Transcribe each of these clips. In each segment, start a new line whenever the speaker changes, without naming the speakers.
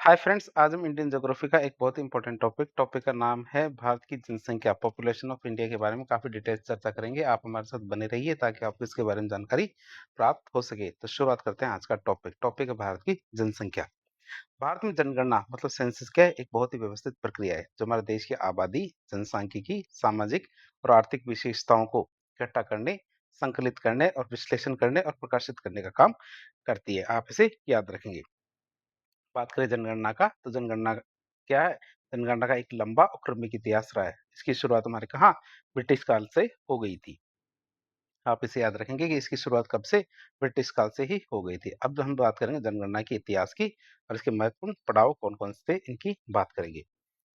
Hi friends, आज हम Indian geography का एक बहुत ही इंपॉर्टेंट टॉपिक का नाम है भारत की जनसंख्या, पॉपुलेशन ऑफ इंडिया के बारे में काफी डिटेल्स चर्चा करेंगे। आप हमारे साथ बने रहिए ताकि आपको इसके बारे में जानकारी प्राप्त हो सके। तो शुरुआत करते हैं आज का टॉपिक है भारत की जनसंख्या। भारत में जनगणना मतलब सेंसस क्या है? एक बहुत ही व्यवस्थित प्रक्रिया है जो हमारे देश की आबादी, जनसांख्यिकी, सामाजिक और आर्थिक विशेषताओं को इकट्ठा करने, संकलित करने और विश्लेषण करने और प्रकाशित करने का काम करती है। आप इसे याद रखेंगे। बात करें जनगणना का, तो जनगणना क्या है? जनगणना का एक लंबा और क्रमिक इतिहास रहा है। इसकी शुरुआत हमारे कहाँ? ब्रिटिश काल से हो गई थी। आप इसे याद रखेंगे कि इसकी शुरुआत कब से? ब्रिटिश काल से ही हो गई थी। अब हम बात करेंगे जनगणना के इतिहास की और इसके महत्वपूर्ण पड़ाव कौन-कौन से थे, इनकी बात करेंगे।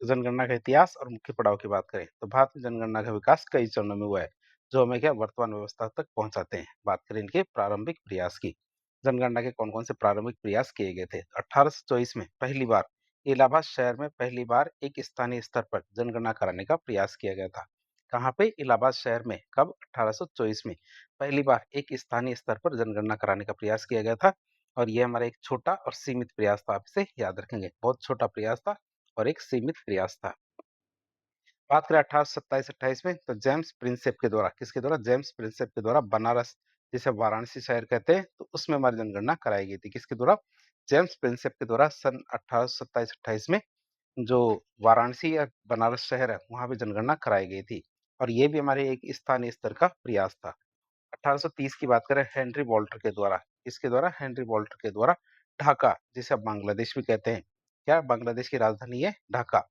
तो जनगणना का इतिहास और मुख्य पड़ाव की बात करें, तो भारत में जनगणना का विकास कई चरणों में हुआ है, जो हमें क्या वर्तमान व्यवस्था तक पहुंचाते हैं। बात करें इनके प्रारंभिक प्रयास की, जनगणना के कौन-कौन से प्रारंभिक प्रयास किए गए थे? 1824 में पहली बार इलाहाबाद शहर में पहली बार एक स्थानीय स्तर पर जनगणना कराने का प्रयास किया गया था। कहाँ पे? इलाहाबाद शहर में। कब? 1824 में पहली बार एक स्थानीय स्तर पर जनगणना कराने का प्रयास किया गया था। और ये हमारा एक छोटा और सीमित प्रयास था। आप इसे याद रखेंगे, बहुत छोटा प्रयास था और एक सीमित प्रयास था। बात करें 1827-28 में, तो जेम्स प्रिंसेप के द्वारा, किसके द्वारा? जेम्स प्रिंसेप के द्वारा बनारस, जिसे वाराणसी शहर कहते हैं, तो उसमें हमारी जनगणना कराई गई थी। किसके द्वारा? जेम्स प्रिंसेप के द्वारा सन 1827-28 में जो वाराणसी या बनारस शहर है, वहाँ पे जनगणना कराई गई थी। और ये भी हमारे एक स्थानीय स्तर का प्रयास था। 1830 की बात करें हेनरी वॉल्टर के द्वारा, किसके द्वारा? हेनरी वॉल्टर के द्वारा ढाका, जिसे अब बांग्लादेश भी कहते हैं। क्या बांग्लादेश की राजधानी है? ढाका।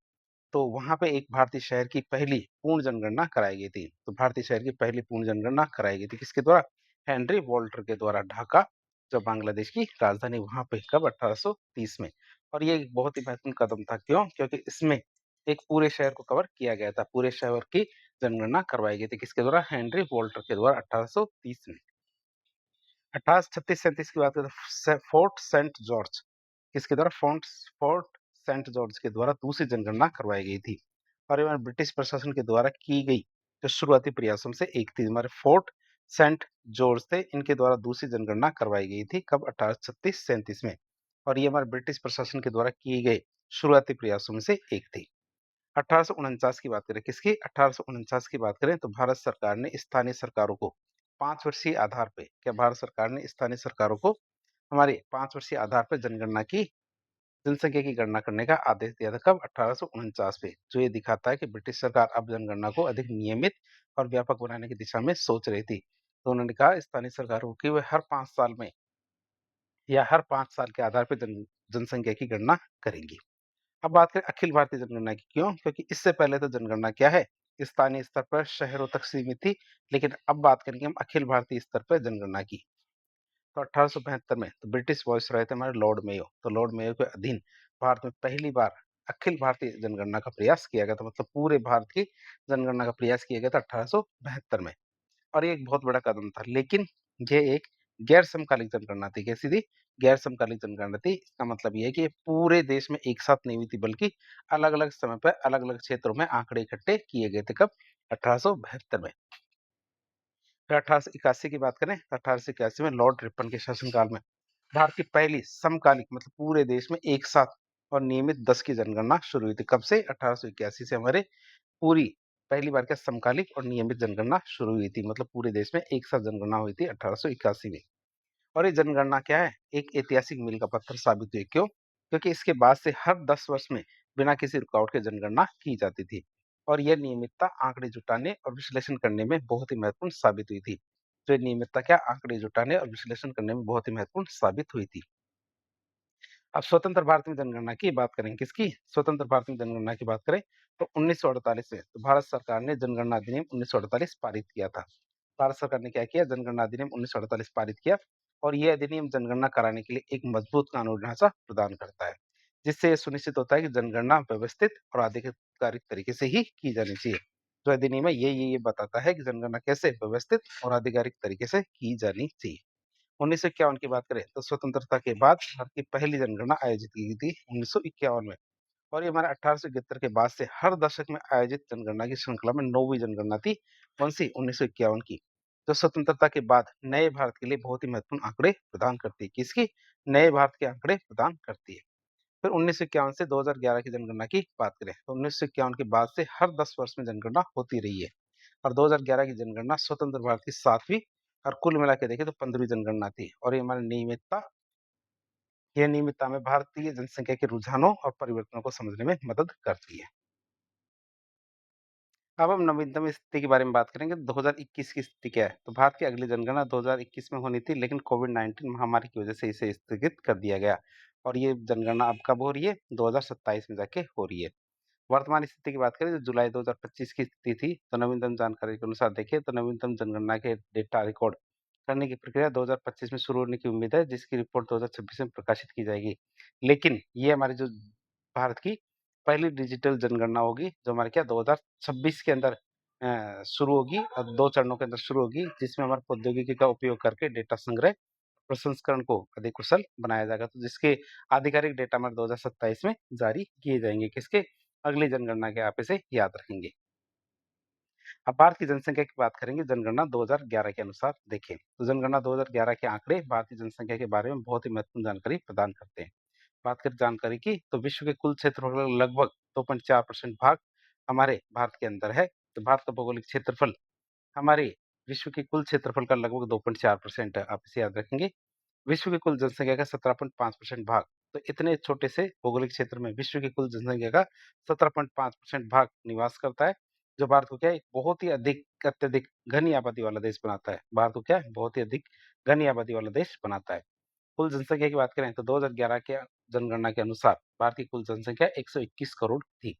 तो वहाँ पे एक भारतीय शहर की पहली पूर्ण जनगणना कराई गई थी। तो भारतीय शहर की पहली पूर्ण जनगणना कराई गई थी किसके द्वारा? हेनरी वॉल्टर के द्वारा। ढाका, जो बांग्लादेश की राजधानी, वहाँ पे कब? 1830 में। और ये एक बहुत ही महत्वपूर्ण कदम था। क्यों? क्योंकि इसमें एक पूरे शहर को कवर किया गया था। पूरे शहर की जनगणना करवाई गई थी। किसके द्वारा? हेनरी वॉल्टर के द्वारा 1830 में। 1836-37 की बात करें तो फोर्ट सेंट जॉर्ज, किसके द्वारा? फोर्ट सेंट जॉर्ज के द्वारा दूसरी जनगणना करवाई गई थी। और ये हमारे ब्रिटिश प्रशासन के द्वारा की गई जो शुरुआती प्रयासों से एक थी। हमारे फोर्ट सेंट जॉर्ज थे, इनके द्वारा दूसरी जनगणना करवाई गई थी। कब? 1836-37 में। और ये हमारे ब्रिटिश प्रशासन के द्वारा किए गए शुरुआती प्रयासों में से एक थी। 1849 की बात करें, किसकी? 1849 की बात करें तो भारत सरकार ने स्थानीय सरकारों को 5 वर्षीय आधार पे, क्या भारत सरकार ने स्थानीय सरकारों को हमारे 5 वर्षीय आधार पर जनगणना की, जनसंख्या की गणना करने का आदेश दिया था। कब? 1849 में। जो ये दिखाता है कि ब्रिटिश सरकार अब जनगणना को अधिक नियमित और व्यापक बनाने की दिशा में सोच रही थी। तो उन्होंने कहा स्थानीय सरकारों को कि वे हर 5 साल में या हर 5 साल के आधार पर जनसंख्या की गणना करेंगी। अब बात करें अखिल भारतीय जनगणना की। क्यों? क्योंकि इससे पहले तो जनगणना क्या है? स्थानीय स्तर पर शहरों तक सीमित थी, लेकिन अब बात करेंगे हम अखिल भारतीय स्तर पर जनगणना की। तो 1872 में तो ब्रिटिश वायसरॉय थे हमारे लॉर्ड मेयो। तो लॉर्ड मेयो के अधीन भारत में पहली बार अखिल भारतीय जनगणना का प्रयास किया गया था। मतलब पूरे भारत की जनगणना का प्रयास किया गया था 1872 में। और ये एक बहुत बड़ा कदम था। लेकिन ये एक गैर समकालिक जनगणना थी। कैसी थी? गैर समकालिक जनगणना थी। इसका मतलब ये है कि ये पूरे देश में एक साथ नहीं हुई थी, बल्कि अलग-अलग समय पर अलग-अलग क्षेत्रों में आंकड़े इकट्ठे किए गए थे। कब? 1872 में। फिर 1881 की बात करें तो 1881 में लॉर्ड रिपन के शासनकाल में भारत की पहली समकालिक मतलब पूरे देश में एक साथ और नियमित 10 की जनगणना शुरू हुई थी। कब से? 1881 से हमारे पूरी पहली बार क्या समकालिक और नियमित जनगणना शुरू हुई थी। मतलब पूरे देश में एक साथ जनगणना हुई थी 1881 में। और ये जनगणना क्या है? एक ऐतिहासिक मील का पत्थर साबित हुई। क्यों? क्योंकि इसके बाद से हर 10 वर्ष में बिना किसी रुकावट के जनगणना की जाती थी। और यह नियमितता आंकड़े जुटाने और विश्लेषण करने में बहुत ही महत्वपूर्ण साबित हुई थी। तो ये नियमितता क्या? आंकड़े जुटाने और विश्लेषण करने में बहुत ही महत्वपूर्ण साबित हुई थी। अब स्वतंत्र भारत में जनगणना की बात करें, किसकी? स्वतंत्र भारत में जनगणना की बात करें तो 1948 में तो भारत सरकार ने जनगणना अधिनियम 1948 पारित किया था। भारत सरकार ने क्या किया? जनगणना अधिनियम 1948 पारित किया। और यह अधिनियम जनगणना कराने के लिए एक मजबूत कानूनी ढांचा प्रदान करता है, जिससे यह सुनिश्चित होता है कि जनगणना व्यवस्थित और आधिकारिक तरीके से ही की जानी चाहिए। जो अधिनियम है ये बताता है कि जनगणना कैसे व्यवस्थित और आधिकारिक तरीके से की जानी चाहिए। 1951 की बात करें तो स्वतंत्रता के बाद भारत की पहली जनगणना आयोजित की गई थी 1951 में। और ये हमारे 1871 के बाद से हर दशक में आयोजित जनगणना की श्रृंखला में 9वीं जनगणना थी। कौन सी? 1951 की। जो स्वतंत्रता के बाद नए भारत के लिए बहुत ही महत्वपूर्ण आंकड़े प्रदान करती है। किसकी? नए भारत के आंकड़े प्रदान करती है। फिर 1951 से 2011 की जनगणना की बात करें तो 1951 के बाद से हर 10 वर्ष में जनगणना होती रही है और 2011 की जनगणना स्वतंत्र भारत की 7वीं और कुल मिला के देखें तो 15वीं जनगणना थी और ये हमारी नियमितता में भारतीय जनसंख्या के रुझानों और परिवर्तनों को समझने में मदद करती है। अब हम नवीनतम स्थिति के बारे में बात करेंगे। 2021 की स्थिति क्या है? तो भारत की अगली जनगणना 2021 में होनी थी, लेकिन कोविड-19 महामारी की वजह से इसे स्थगित कर दिया गया और ये जनगणना अब कब हो रही है? 2027 में जाके हो रही है। वर्तमान स्थिति की बात करें तो जुलाई 2025 की स्थिति थी, तो नवीनतम जानकारी के अनुसार देखें तो नवीनतम जनगणना के डेटा रिकॉर्ड करने की प्रक्रिया 2025 में शुरू होने की उम्मीद है, जिसकी रिपोर्ट 2026 में प्रकाशित की जाएगी। लेकिन ये हमारी जो भारत की पहली डिजिटल जनगणना होगी, जो हमारे क्या 2026 के अंदर शुरू होगी और 2 चरणों के अंदर शुरू होगी, जिसमें हमारे प्रौद्योगिकी का उपयोग करके डेटा संग्रह, प्रसंस्करण को अधिक कुशल बनाया जाएगा। तो जिसके आधिकारिक डेटा हमारे 2027 में जारी किए जाएंगे। किसके? अगली जनगणना के आप इसे याद रखेंगे। अब भारत की जनसंख्या की बात करेंगे जनगणना 2011 के अनुसार देखें तो जनगणना 2011 के आंकड़े भारतीय जनसंख्या के बारे में बहुत ही महत्वपूर्ण जानकारी प्रदान करते हैं। बात करें जानकारी की तो विश्व के कुल क्षेत्रफल का लगभग 2.4% भाग हमारे भारत के अंदर है। तो भारत का भौगोलिक क्षेत्रफल हमारे विश्व के कुल क्षेत्रफल का लगभग 2.4% है। आप इसे याद रखेंगे। विश्व की कुल जनसंख्या का 17.5% भाग, तो इतने छोटे से भौगोलिक क्षेत्र में विश्व की कुल जनसंख्या का 17.5% भाग निवास करता है, जो भारत को क्या है बहुत ही अत्यधिक घनी आबादी वाला देश बनाता है। भारत को क्या है बहुत ही अधिक घनी आबादी वाला देश बनाता है। कुल जनसंख्या की बात करें तो 2011 के जनगणना के अनुसार भारत की कुल जनसंख्या 121 करोड़ थी।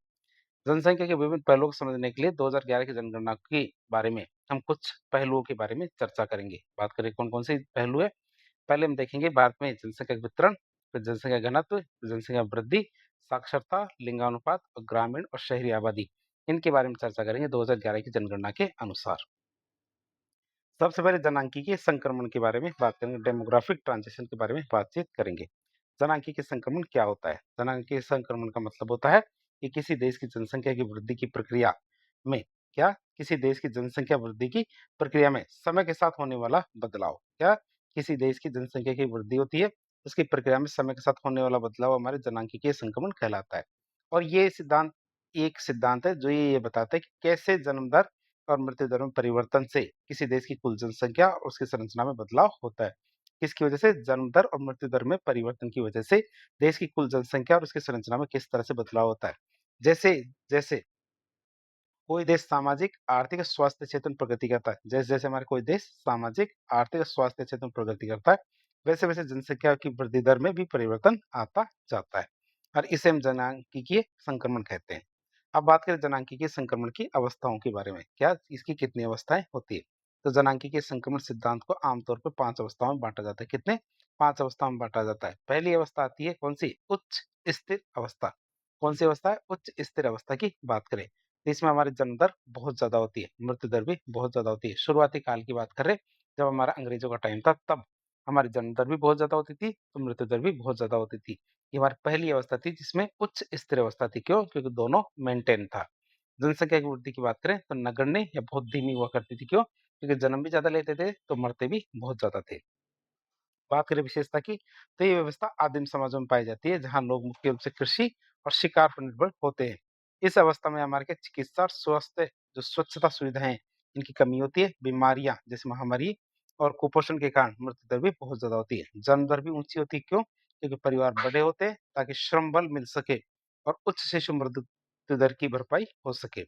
जनसंख्या के विभिन्न पहलुओं को समझने के लिए 2011 की जनगणना के बारे में हम कुछ पहलुओं के बारे में चर्चा करेंगे। बात करें कौन-कौन से पहलू है? पहले हम देखेंगे भारत में जनसंख्या का वितरण, फिर जनसंख्या घनत्व, जनसंख्या वृद्धि, साक्षरता, लिंगानुपात और ग्रामीण और शहरी आबादी। इनके बारे में चर्चा करेंगे 2011 की जनगणना के अनुसार। सबसे पहले जनांकीय संक्रमण के बारे में बात करेंगे, डेमोग्राफिक ट्रांजिशन के बारे में बातचीत करेंगे। जनांकीय संक्रमण क्या होता है? जनांकीय संक्रमण का मतलब होता है कि किसी देश की जनसंख्या की वृद्धि की प्रक्रिया में क्या किसी देश की जनसंख्या वृद्धि की प्रक्रिया में समय के साथ होने वाला बदलाव। क्या किसी देश की जनसंख्या की वृद्धि होती है, उसकी प्रक्रिया में समय के साथ होने वाला बदलाव हमारे जनांकीय संक्रमण कहलाता है। और ये सिद्धांत एक सिद्धांत है जो ये बताता है कि कैसे जन्म दर और मृत्यु दर में परिवर्तन से किसी देश की कुल जनसंख्या और उसकी संरचना में बदलाव होता है। किसकी वजह से? जन्म दर और मृत्यु दर में परिवर्तन की वजह से देश की कुल जनसंख्या और उसकी संरचना में किस तरह से बदलाव होता है। जैसे जैसे कोई देश सामाजिक आर्थिक और स्वास्थ्य क्षेत्र में प्रगति करता है, जैसे जैसे हमारे कोई देश सामाजिक आर्थिक और स्वास्थ्य क्षेत्र में प्रगति करता है, वैसे वैसे जनसंख्या की वृद्धि दर में भी परिवर्तन आता जाता है और इसे हम जनांकीय संक्रमण कहते हैं। अब बात करें जनांकीय संक्रमण की अवस्थाओं के बारे में, क्या इसकी कितनी अवस्थाएं होती है? तो जनांकीय संक्रमण सिद्धांत को आमतौर पर 5 अवस्थाओं में बांटा जाता है। कितने? 5 अवस्थाओं में बांटा जाता है। पहली अवस्था आती है कौन सी? उच्च स्थिर अवस्था। कौन सी अवस्था है? उच्च स्थिर अवस्था की बात करें तो इसमें हमारी जन्म दर बहुत ज्यादा होती है, मृत्यु दर भी बहुत ज्यादा होती है। शुरुआती काल की बात कर रहे, जब हमारा अंग्रेजों का टाइम था, तब हमारी जन्म दर भी बहुत ज्यादा होती थी, तो मृत्यु दर भी बहुत ज्यादा होती थी। ये हमारी पहली अवस्था थी जिसमें उच्च स्थिर अवस्था थी। क्यों? क्योंकि दोनों मेंटेन था। जनसंख्या की वृद्धि की बात करें तो नगण्य या बहुत धीमी हुआ करती थी। क्यों? क्योंकि जन्म भी ज्यादा लेते थे तो मरते भी बहुत ज्यादा थे। बात करें विशेषता की तो ये व्यवस्था आदिम समाजों में पाई जाती है, जहाँ लोग मुख्य रूप से कृषि और शिकार पर निर्भर होते हैं। इस अवस्था में हमारे क्या चिकित्सा और स्वास्थ्य जो स्वच्छता सुविधाएं हैं, इनकी कमी होती है। बीमारियां जैसे महामारी और कुपोषण के कारण मृत्यु दर भी बहुत ज्यादा होती है। जन्म दर भी ऊंची होती है। क्यों? क्योंकि परिवार बड़े होते हैं ताकि श्रम बल मिल सके और उच्च शिशु मृत्यु दर की भरपाई हो सके।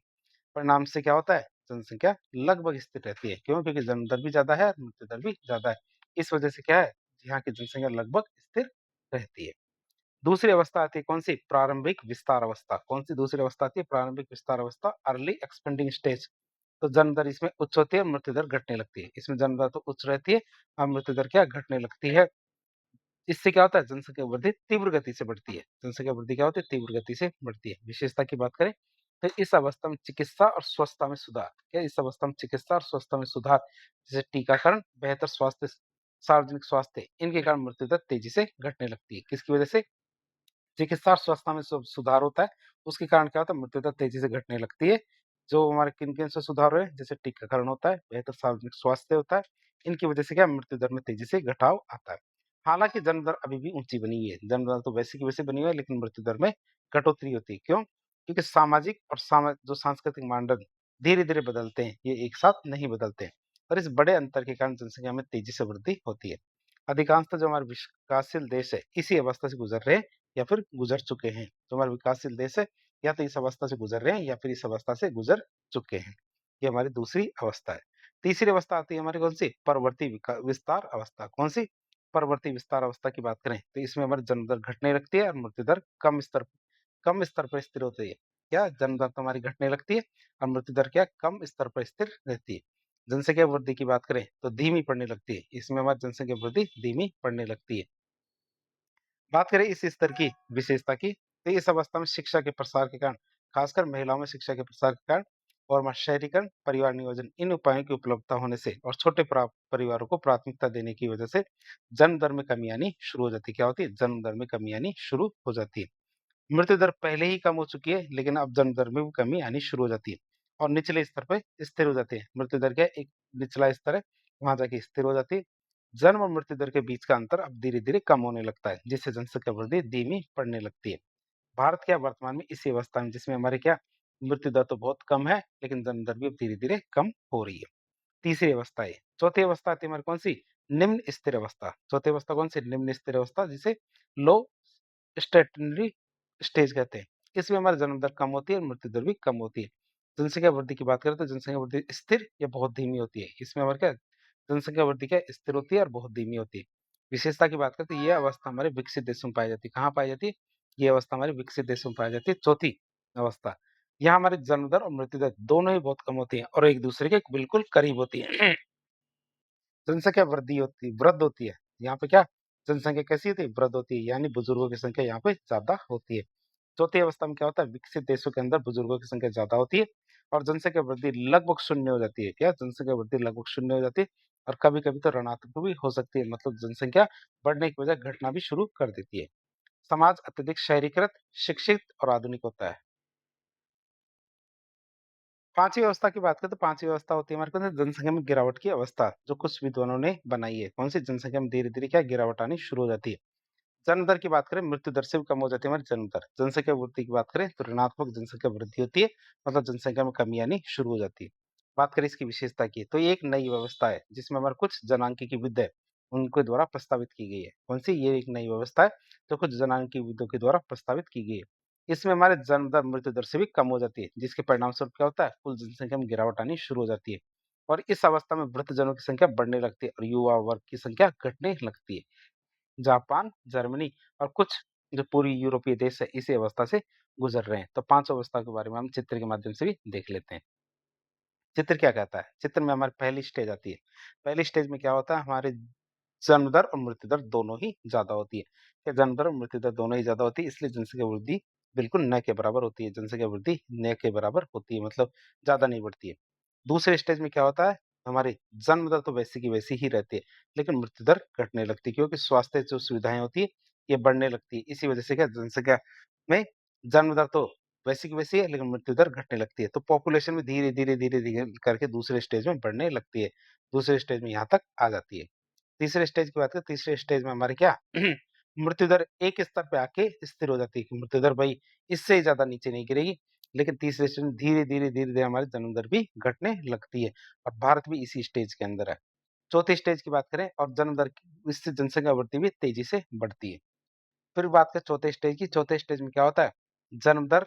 परिणाम से क्या होता है? जनसंख्या लगभग स्थिर रहती है। क्यों? क्योंकि जन्म दर भी ज्यादा है और मृत्यु दर भी ज्यादा है। इस वजह से क्या है, यहाँ की जनसंख्या लगभग स्थिर रहती है। दूसरी अवस्था आती है कौन सी? प्रारंभिक विस्तार अवस्था। कौन सी दूसरी अवस्था आती है? प्रारंभिक विस्तार अवस्था, अर्ली एक्सपेंडिंग स्टेज। तो जन्म दर इसमें उच्च होती है, मृत्यु दर घटने लगती है। इसमें जन्म दर तो उच्च रहती है और मृत्यु दर क्या घटने लगती है। इससे क्या होता है? जनसंख्या वृद्धि तीव्र गति से बढ़ती है। जनसंख्या वृद्धि क्या होती है? तीव्र गति से बढ़ती है। विशेषता की बात करें तो इस अवस्था में चिकित्सा और स्वच्छता में सुधार। क्या इस अवस्था में चिकित्सा और स्वच्छता में सुधार, जैसे टीकाकरण, बेहतर स्वास्थ्य, सार्वजनिक स्वास्थ्य, इनके कारण मृत्यु दर तेजी से घटने लगती है। किसकी वजह से? चिकित्सा और स्वास्थ्य में सुधार होता है, उसके कारण क्या होता है? मृत्यु दर तेजी से घटने लगती है। जो हमारे किन-किन से सुधार हुए? जैसे टीकाकरण होता है, बेहतर सार्वजनिक स्वास्थ्य होता है, इनकी वजह से क्या मृत्यु दर में तेजी से घटाव आता है। हालाँकि जन्म दर अभी भी ऊँची बनी हुई है। जन्म दर तो वैसी की वैसी बनी हुई है, लेकिन मृत्यु दर में कटौती होती है। क्यों? क्योंकि सामाजिक और जो सांस्कृतिक मानदंड धीरे-धीरे बदलते हैं, ये एक साथ नहीं बदलते हैं। और इस बड़े अंतर के कारण जनसंख्या में तेज़ी से वृद्धि होती है। अधिकांशतः जो हमारे विकासशील देश है, इसी अवस्था से गुज़र रहे हैं या फिर गुज़र चुके हैं। जो हमारे विकासशील देश है, या तो इस अवस्था से गुज़र रहे हैं या फिर इस अवस्था से गुज़र चुके हैं। ये हमारी दूसरी अवस्था है। तीसरी अवस्था आती है हमारी कौन-सी? परवर्ती विस्तार अवस्था। कौन-सी? परवर्ती विस्तार अवस्था की बात करें, तो इसमें हमारी जन्म दर घटने लगती है और मृत्यु दर कम स्तर पर स्थिर होती है। क्या? जन्म दर तो हमारी घटने लगती है और मृत्यु दर क्या? कम स्तर पर स्थिर रहती है। जनसंख्या वृद्धि की बात करें, तो धीमी पड़ने लगती है। इसमें हमारी जनसंख्या वृद्धि धीमी पड़ने लगती है। बात करें इस स्तर की विशेषता की, तो इस अवस्था में शिक्षा के प्रसार के कारण, खासकर महिलाओं में शिक्षा के प्रसार के कारण और शहरीकरण, परिवार नियोजन, इन उपायों की उपलब्धता होने से और छोटे परिवारों को प्राथमिकता देने की वजह से जन्म दर में कमी आनी शुरू हो जाती है। क्या होती है? जन्म दर में कमी आनी शुरू हो जाती है। मृत्यु दर पहले ही कम हो चुकी है, लेकिन अब जन्म दर में भी कमी आनी शुरू हो जाती है और निचले स्तर पे स्थिर हो जाती है। मृत्यु दर क्या है? एक निचला स्तर है, वहां जाके स्थिर हो जाती है। जन्म और मृत्यु दर के बीच का अंतर अब धीरे-धीरे कम होने लगता है, जिससे जनसंख्या वृद्धि धीमी पड़ने लगती है। भारत क्या वर्तमान में इसी अवस्था में, जिसमें हमारे क्या मृत्यु दर तो बहुत कम है, लेकिन जन्म दर भी अब धीरे-धीरे कम हो रही है। तीसरी अवस्था है। चौथी अवस्था आती है हमारी कौन-सी? निम्न स्थिर अवस्था। चौथी अवस्था कौन-सी? निम्न स्थिर अवस्था, जिसे लो स्टेटनरी स्टेज कहते हैं। इसमें हमारी जन्म दर कम होती है और मृत्यु दर भी कम होती है। जनसंख्या वृद्धि की बात करें तो जनसंख्या वृद्धि स्थिर या बहुत धीमी होती है। इसमें हमारे क्या जनसंख्या वृद्धि क्या स्थिर होती है और बहुत धीमी होती है। विशेषता की बात करें तो ये अवस्था हमारे विकसित देशों में पाई जाती है। कहाँ पाई जाती है? ये अवस्था हमारे विकसित देशों में पाई जाती है। चौथी अवस्था। यहाँ हमारी जन्म दर और मृत्यु दर दोनों ही बहुत कम होती है और एक दूसरे के बिल्कुल करीब होती है। जनसंख्या वृद्ध होती है। यहाँ पे क्या जनसंख्या कैसी होती है? वृद्ध होती है, यानी बुजुर्गों की संख्या यहाँ पे ज़्यादा होती है। चौथी अवस्था में क्या होता है? विकसित देशों के अंदर बुजुर्गों की संख्या ज़्यादा होती है और जनसंख्या वृद्धि लगभग शून्य हो जाती है। क्या? जनसंख्या वृद्धि लगभग शून्य हो जाती है और कभी-कभी तो ऋणात्मक भी हो सकती है, मतलब जनसंख्या बढ़ने की बजाय घटना भी शुरू कर देती है। समाज अत्यधिक शहरीकृत, शिक्षित और आधुनिक होता है। पाँचवीं अवस्था की बात करें तो पाँचवीं अवस्था होती है हमारे पास जनसंख्या में गिरावट की अवस्था, जो कुछ विद्वानों ने बनाई है। कौन सी? जनसंख्या में धीरे-धीरे क्या गिरावट आनी शुरू हो जाती है। जन्म दर की बात करें, मृत्यु दर से भी कम हो जाती है हमारी जन्म दर। जनसंख्या वृद्धि की बात करें तो ऋणात्मक जनसंख्या वृद्धि होती है, मतलब जनसंख्या में कमी आनी शुरू हो जाती है। बात करें इसकी विशेषता की, तो ये एक नई व्यवस्था है जिसमें हमारे कुछ जनांकीय विद्या है, उनके द्वारा प्रस्तावित की गई है। कौन सी? ये एक नई व्यवस्था है जो कुछ जनांकीय विदों के द्वारा प्रस्तावित की गई है। इसमें हमारे जन्म दर मृत्यु दर से भी कम हो जाती है, जिसके परिणाम स्वरूप क्या होता है? कुल जनसंख्या में गिरावट आनी शुरू हो जाती है और इस अवस्था में वृद्धजनों की संख्या बढ़ने लगती है और युवा वर्ग की संख्या घटने लगती है। जापान, जर्मनी और कुछ जो पूर्वी यूरोपीय देश है, इसी अवस्था से गुजर रहे हैं। तो 5 अवस्था के बारे में हम चित्र के माध्यम से भी देख लेते हैं। चित्र क्या कहता है? चित्र में हमारी पहली स्टेज आती है। पहली स्टेज में क्या होता है? हमारे जन्म दर और मृत्यु दर दोनों ही ज़्यादा होती है। क्या जन्म दर और मृत्यु दर दोनों ही ज़्यादा होती है, इसलिए जनसंख्या वृद्धि बिल्कुल न के बराबर होती है। जनसंख्या वृद्धि न के बराबर होती है, मतलब ज़्यादा नहीं बढ़ती है। दूसरे स्टेज में क्या होता है? हमारी जन्म दर तो वैसी की वैसी ही रहती है, लेकिन मृत्यु दर घटने लगती है, क्योंकि स्वास्थ्य जो सुविधाएँ होती है, ये बढ़ने लगती है। इसी वजह से क्या जनसंख्या में जन्म दर तो वैसी की वैसी है, लेकिन मृत्यु दर घटने लगती है। तो पॉपुलेशन में धीरे-धीरे, धीरे-धीरे करके दूसरे स्टेज में बढ़ने लगती है। दूसरे स्टेज में यहाँ तक आ जाती है। तीसरे स्टेज की बात करें, तीसरे स्टेज में हमारे क्या मृत्यु दर एक स्तर पे आके स्थिर हो जाती है कि मृत्यु दर भाई इससे ज़्यादा नीचे नहीं गिरेगी। लेकिन तीसरे स्टेज में धीरे-धीरे, धीरे-धीरे हमारी जन्म दर भी घटने लगती है और भारत भी इसी स्टेज के अंदर है। चौथे स्टेज की बात करें और जन्म दर की, इससे जनसंख्या वृद्धि भी तेज़ी से बढ़ती है। फिर बात करें चौथे स्टेज की, चौथे स्टेज में क्या होता है? जन्म दर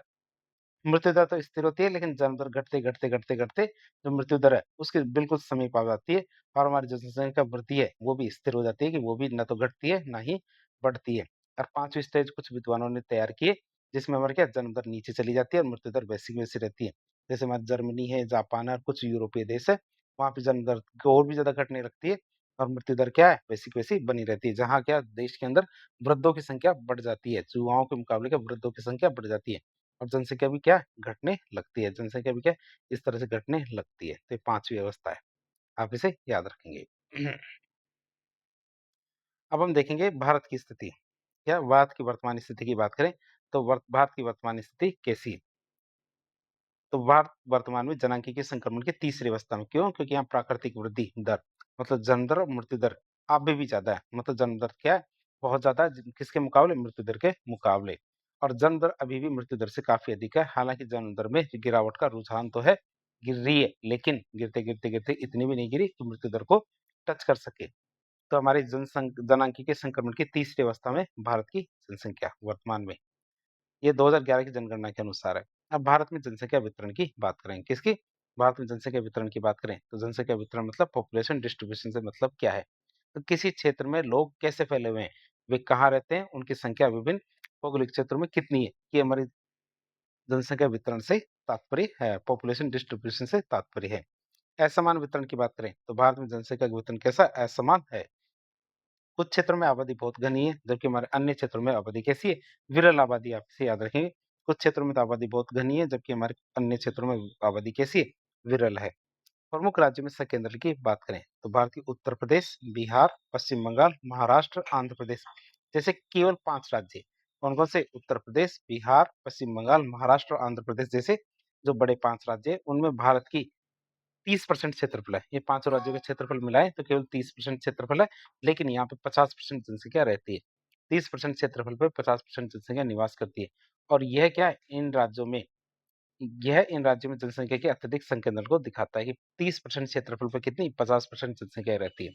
मृत्यु दर तो स्थिर होती है, लेकिन जन्म दर घटते, घटते, घटते, घटते जो मृत्यु दर है, उसके बिल्कुल समीप आ जाती है और हमारी जो जनसंख्या वृद्धि है, वो भी स्थिर हो जाती है कि वो भी ना तो घटती है, ना ही बढ़ती है। और 5वीं स्टेज कुछ विद्वानों ने तैयार की है, जिसमें हमारी क्या जन्म दर नीचे चली जाती है और मृत्यु दर वैसी की वैसी रहती है। जैसे हमारी जर्मनी है, जापान है और कुछ यूरोपीय देश है, वहाँ पे जन्म दर और भी ज़्यादा घटने लगती है और मृत्यु दर क्या है, वैसी की वैसी बनी रहती है। जहाँ क्या देश के अंदर वृद्धों की संख्या बढ़ जाती है, युवाओं के मुकाबले क्या वृद्धों की संख्या बढ़ जाती है। और जनसंख्या भी क्या घटने लगती है, जनसंख्या भी क्या इस तरह से घटने लगती है। तो ये 5वीं अवस्था है, आप इसे याद रखेंगे। अब हम देखेंगे भारत की स्थिति। क्या भारत की वर्तमान स्थिति की बात करें, तो भारत की वर्तमान स्थिति कैसी है? तो भारत वर्तमान में जनांकीय संक्रमण की तीसरी अवस्था में। क्यों? क्योंकि यहाँ प्राकृतिक वृद्धि दर, मतलब जन्म दर और मृत्यु दर अभी भी ज़्यादा है। मतलब जन्म दर क्या है? बहुत ज़्यादा है किसके मुकाबले? मृत्यु दर के मुकाबले। और जन्म दर अभी भी मृत्यु दर से काफ़ी अधिक है। हालाँकि जन्म दर में गिरावट का रुझान तो है, गिर रही है, लेकिन गिरते-गिरते इतनी भी नहीं गिरी कि मृत्यु दर को टच कर सके। तो हमारी जनसांख्यिकीय संक्रमण की तीसरी अवस्था में भारत की जनसंख्या वर्तमान में, ये 2011 की जनगणना के अनुसार है। अब भारत में जनसंख्या वितरण की बात करें, किसकी? भारत में जनसंख्या वितरण की बात करें, तो जनसंख्या वितरण मतलब पॉपुलेशन डिस्ट्रीब्यूशन से मतलब क्या है? तो किसी क्षेत्र में लोग कैसे फैले हुए हैं, वे कहाँ रहते हैं, उनकी संख्या विभिन्न भौगोलिक क्षेत्रों में कितनी है, ये हमारी जनसंख्या वितरण से तात्पर्य है, पॉपुलेशन डिस्ट्रीब्यूशन से तात्पर्य है। असमान वितरण की बात करें, तो भारत में जनसंख्या का वितरण कैसा? असमान है। कुछ क्षेत्रों में आबादी बहुत घनी है, जबकि हमारे अन्य क्षेत्रों में आबादी कैसी है? विरल आबादी, आप इसे याद रखेंगे। कुछ क्षेत्रों में तो आबादी बहुत घनी है, जबकि हमारे अन्य क्षेत्रों में आबादी कैसी है? विरल है। प्रमुख राज्यों में संकेंद्रण की बात करें, तो भारत के उत्तर प्रदेश, बिहार, पश्चिम बंगाल, महाराष्ट्र, आंध्र प्रदेश जैसे केवल 5 राज्य। कौन-कौन से? उत्तर प्रदेश, बिहार, पश्चिम बंगाल, महाराष्ट्र और आंध्र प्रदेश जैसे जो बड़े 5 राज्य हैं, उनमें भारत की 30% क्षेत्रफल है। ये पाँचों राज्यों का क्षेत्रफल मिलाएँ तो केवल 30% क्षेत्रफल है, लेकिन यहाँ पे 50% जनसंख्या रहती है। 30% क्षेत्रफल पे 50% जनसंख्या निवास करती है। और यह क्या है? इन राज्यों में जनसंख्या के अत्यधिक संकेंद्रण को दिखाता है कि 30% क्षेत्रफल पे कितनी? 50% जनसंख्या रहती है।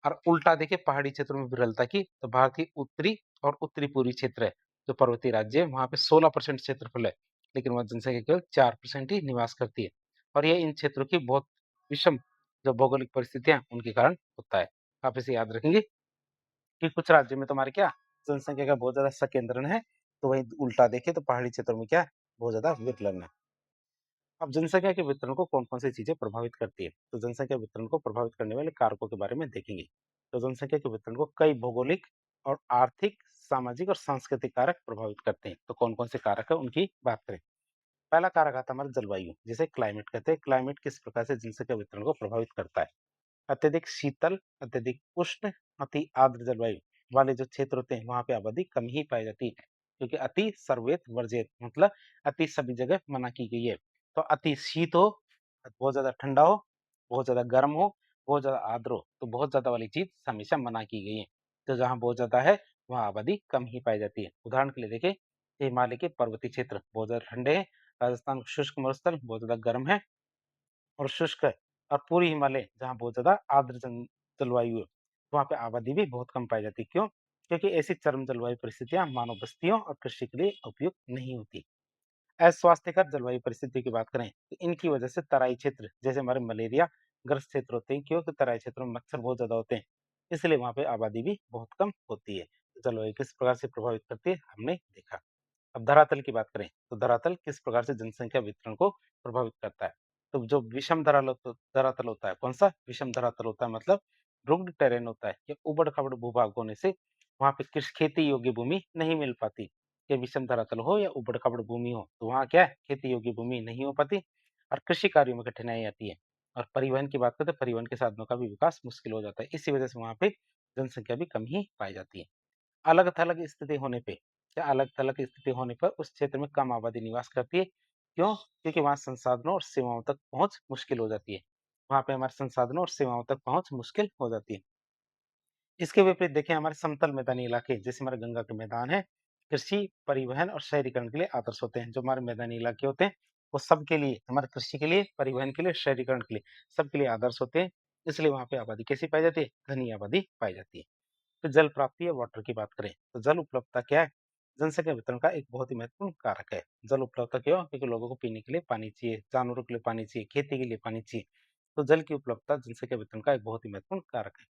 और उल्टा देखिए पहाड़ी क्षेत्रों में विरलता की, तो भारत की उत्तरी और उत्तरी पूर्वी क्षेत्र है, जो पर्वतीय राज्य है, वहाँ पे 16% क्षेत्रफल है, लेकिन वहाँ जनसंख्या केवल 4% ही निवास करती है। और ये इन क्षेत्रों की बहुत विषम जो भौगोलिक परिस्थितियाँ उनके कारण होता है। आप इसे याद रखेंगे कि कुछ राज्यों में तो हमारे क्या जनसंख्या का बहुत ज़्यादा संकेंद्रण है, तो वहीं उल्टा देखें तो पहाड़ी क्षेत्रों में क्या है? बहुत ज़्यादा विरलन है। अब जनसंख्या के वितरण को कौन-कौन सी चीज़ें प्रभावित करती है? तो जनसंख्या वितरण को प्रभावित करने वाले कारकों के बारे में देखेंगे। तो जनसंख्या के वितरण को कई भौगोलिक और आर्थिक, सामाजिक और सांस्कृतिक कारक प्रभावित करते हैं। तो कौन-कौन से कारक है उनकी बात करें। पहला कारक आता है हमारा जलवायु, जिसे क्लाइमेट कहते हैं। क्लाइमेट किस प्रकार से जनसंख्या वितरण को प्रभावित करता है? अत्यधिक शीतल, अत्यधिक उष्ण, अति आर्द्र जलवायु वाले जो क्षेत्र होते हैं, वहाँ पे आबादी कम ही पाई जाती है, क्योंकि अति सर्वेत वर्जेत मतलब अति सभी जगह मना की गई है। तो अति शीत हो, बहुत ज़्यादा ठंडा हो, बहुत ज़्यादा गर्म हो, बहुत ज़्यादा आर्द्र हो, तो बहुत ज़्यादा वाली चीज़ हमेशा मना की गई है। तो जहाँ बहुत ज़्यादा है, वहाँ आबादी कम ही पाई जाती है। उदाहरण के लिए देखें, हिमालय के पर्वतीय क्षेत्र बहुत ज़्यादा ठंडे हैं, राजस्थान का शुष्क मरुस्थल बहुत ज़्यादा गर्म है और शुष्क है, और पूर्वी हिमालय जहाँ बहुत ज़्यादा आर्द्र जलवायु है, वहाँ पे आबादी भी बहुत कम पाई जाती है। क्यों? क्योंकि ऐसी चरम जलवायु परिस्थितियाँ मानव बस्तियों और कृषि के लिए उपयुक्त नहीं होती। अस्वास्थ्यकर जलवायु परिस्थिति की बात करें, तो इनकी वजह से तराई क्षेत्र जैसे हमारे मलेरिया ग्रस्त क्षेत्र होते हैं, क्योंकि तराई क्षेत्रों में मच्छर बहुत ज़्यादा होते हैं, इसलिए वहाँ पे आबादी भी बहुत कम होती है। जलवायु किस प्रकार से प्रभावित करती है, हमने देखा। अब धरातल की बात करें, तो धरातल किस प्रकार से जनसंख्या वितरण को प्रभावित करता है? तो जो विषम धरातल होता है, कौन-सा? विषम धरातल होता है, मतलब रुग्ड टेरेन होता है, या ऊबड़-खाबड़ भूभाग होने से वहाँ पे खेती योग्य भूमि नहीं मिल पाती। या विषम धरातल हो या ऊबड़-खाबड़ भूमि हो, तो वहाँ क्या है? खेती योग्य भूमि नहीं हो पाती और कृषि कार्यों में कठिनाई आती है। और परिवहन की बात करें, तो परिवहन के साधनों का भी विकास मुश्किल हो जाता है। इसी वजह से वहाँ पे जनसंख्या भी कम ही पाई जाती है। अलग-थलग स्थिति होने पे या अलग-थलग स्थिति होने पर उस क्षेत्र में कम आबादी निवास करती है। क्यों? क्योंकि वहाँ संसाधनों और सेवाओं तक पहुँच मुश्किल हो जाती है। वहाँ पे हमारे संसाधनों और सेवाओं तक पहुँच मुश्किल हो जाती है। इसके विपरीत देखें, हमारे समतल मैदानी इलाके जैसे हमारे गंगा के मैदान हैं, कृषि, परिवहन और शहरीकरण के लिए आदर्श होते हैं। जो हमारे मैदानी इलाके होते हैं, वो सबके लिए, हमारे कृषि के लिए, परिवहन के लिए, शहरीकरण के लिए, सबके लिए आदर्श होते हैं। इसलिए वहाँ पे आबादी कैसी पाई जाती है? घनी आबादी पाई जाती है। तो जल प्राप्ति या वाटर की बात करें, तो जल उपलब्धता क्या है? जनसंख्या वितरण का एक बहुत ही महत्वपूर्ण कारक है। जल उपलब्धता क्यों? क्योंकि लोगों को पीने के लिए पानी चाहिए, जानवरों के लिए पानी चाहिए, खेती के लिए पानी चाहिए। तो जल की उपलब्धता जनसंख्या वितरण का एक बहुत ही महत्वपूर्ण कारक है।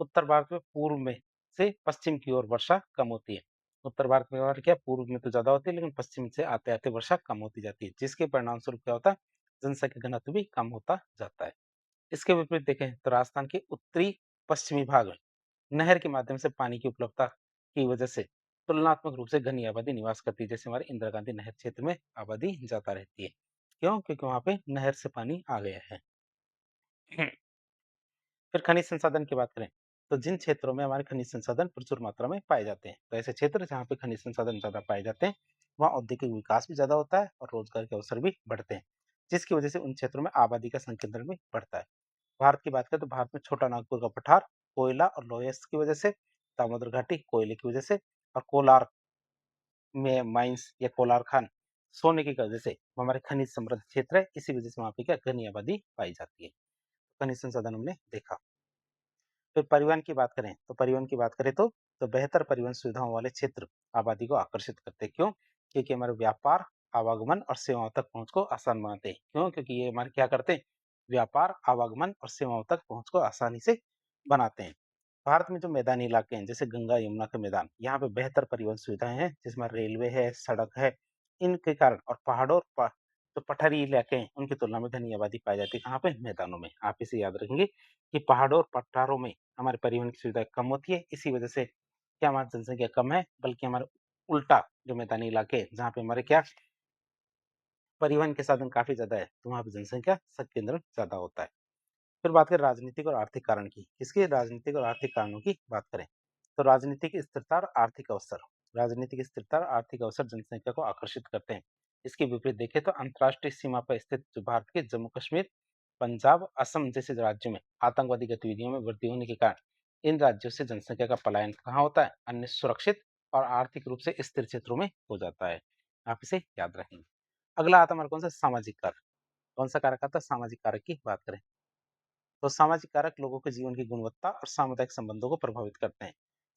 उत्तर भारत में पूर्व में से पश्चिम की ओर वर्षा कम होती है। उत्तर भारत में और क्या, पूर्व में तो ज़्यादा होती है, लेकिन पश्चिम से आते-आते वर्षा कम होती जाती है, जिसके परिणामस्वरूप क्या होता है? जनसंख्या घनत्व भी कम होता जाता है। इसके विपरीत देखें, तो राजस्थान के उत्तरी पश्चिमी भाग में नहर के माध्यम से पानी की उपलब्धता की वजह से तुलनात्मक रूप से घनी आबादी निवास करती है। जैसे हमारे इंदिरा गांधी नहर क्षेत्र में आबादी ज्यादा रहती है। क्यों? क्योंकि वहां पे नहर से पानी आ गया है। फिर खनिज संसाधन की बात करें, तो जिन क्षेत्रों में हमारे खनिज संसाधन प्रचुर मात्रा में पाए जाते हैं, तो ऐसे क्षेत्र जहाँ पे खनिज संसाधन ज्यादा पाए जाते हैं, वहाँ औद्योगिक विकास भी ज्यादा होता है और रोजगार के अवसर भी बढ़ते हैं, जिसकी वजह से उन क्षेत्रों में आबादी का संकेंद्रण भी बढ़ता है। भारत की बात करें, तो भारत में छोटा नागपुर का पठार कोयला और लोहे की वजह से, दामोदर घाटी कोयले की वजह से, और कोलार में माइंस या कोलार खान सोने की वजह से हमारे खनिज समृद्ध क्षेत्र है, इसी वजह से वहाँ पे क्या घनी आबादी पाई जाती है। खनिज संसाधन हमने देखा। फिर परिवहन की बात करें तो परिवहन की बात करें तो बेहतर परिवहन सुविधाओं वाले क्षेत्र आबादी को आकर्षित करते हैं। क्यों? क्योंकि हमारे व्यापार, आवागमन और सेवाओं तक पहुंच को आसान बनाते हैं। क्यों? क्योंकि ये हमारे क्या करते हैं? व्यापार, आवागमन और सेवाओं तक पहुंच को आसानी से बनाते हैं। भारत में जो मैदानी इलाके हैं जैसे गंगा यमुना के मैदान, यहाँ पे बेहतर परिवहन सुविधाएं हैं, जिसमें रेलवे है, सड़क है। इनके कारण और पहाड़ों और जो पठारी इलाके हैं उनकी तुलना में घनी आबादी पाई जाती है। कहाँ पे? मैदानों में। आप इसे याद रखेंगे कि पहाड़ों और पठारों में हमारे परिवहन की सुविधाएं कम होती है, इसी वजह से क्या हमारी जनसंख्या कम है, बल्कि हमारे उल्टा जो मैदानी इलाके हैं जहाँ पे हमारे क्या परिवहन के साधन काफी ज्यादा है, तो वहाँ पे जनसंख्या संकेंद्रण ज्यादा होता है। फिर बात करें राजनीतिक और आर्थिक कारण की। किसकी? राजनीतिक और आर्थिक कारणों की बात करें तो राजनीतिक स्थिरता और आर्थिक अवसर। राजनीतिक स्थिरता और आर्थिक अवसर जनसंख्या को आकर्षित करते हैं। इसके विपरीत देखें तो अंतर्राष्ट्रीय सीमा पर स्थित जो भारत के जम्मू कश्मीर, पंजाब, असम जैसे राज्यों में आतंकवादी गतिविधियों में वृद्धि होने के कारण इन राज्यों से जनसंख्या का पलायन कहाँ होता है? अन्य सुरक्षित और आर्थिक रूप से स्थिर क्षेत्रों में हो जाता है। आप इसे याद रखेंगे। अगला आता है हमारे कौन सा? सामाजिक कारक। कौन सा कारक आता है? सामाजिक कारक की बात करें तो सामाजिक कारक लोगों के जीवन की गुणवत्ता और सामुदायिक संबंधों को प्रभावित करते हैं।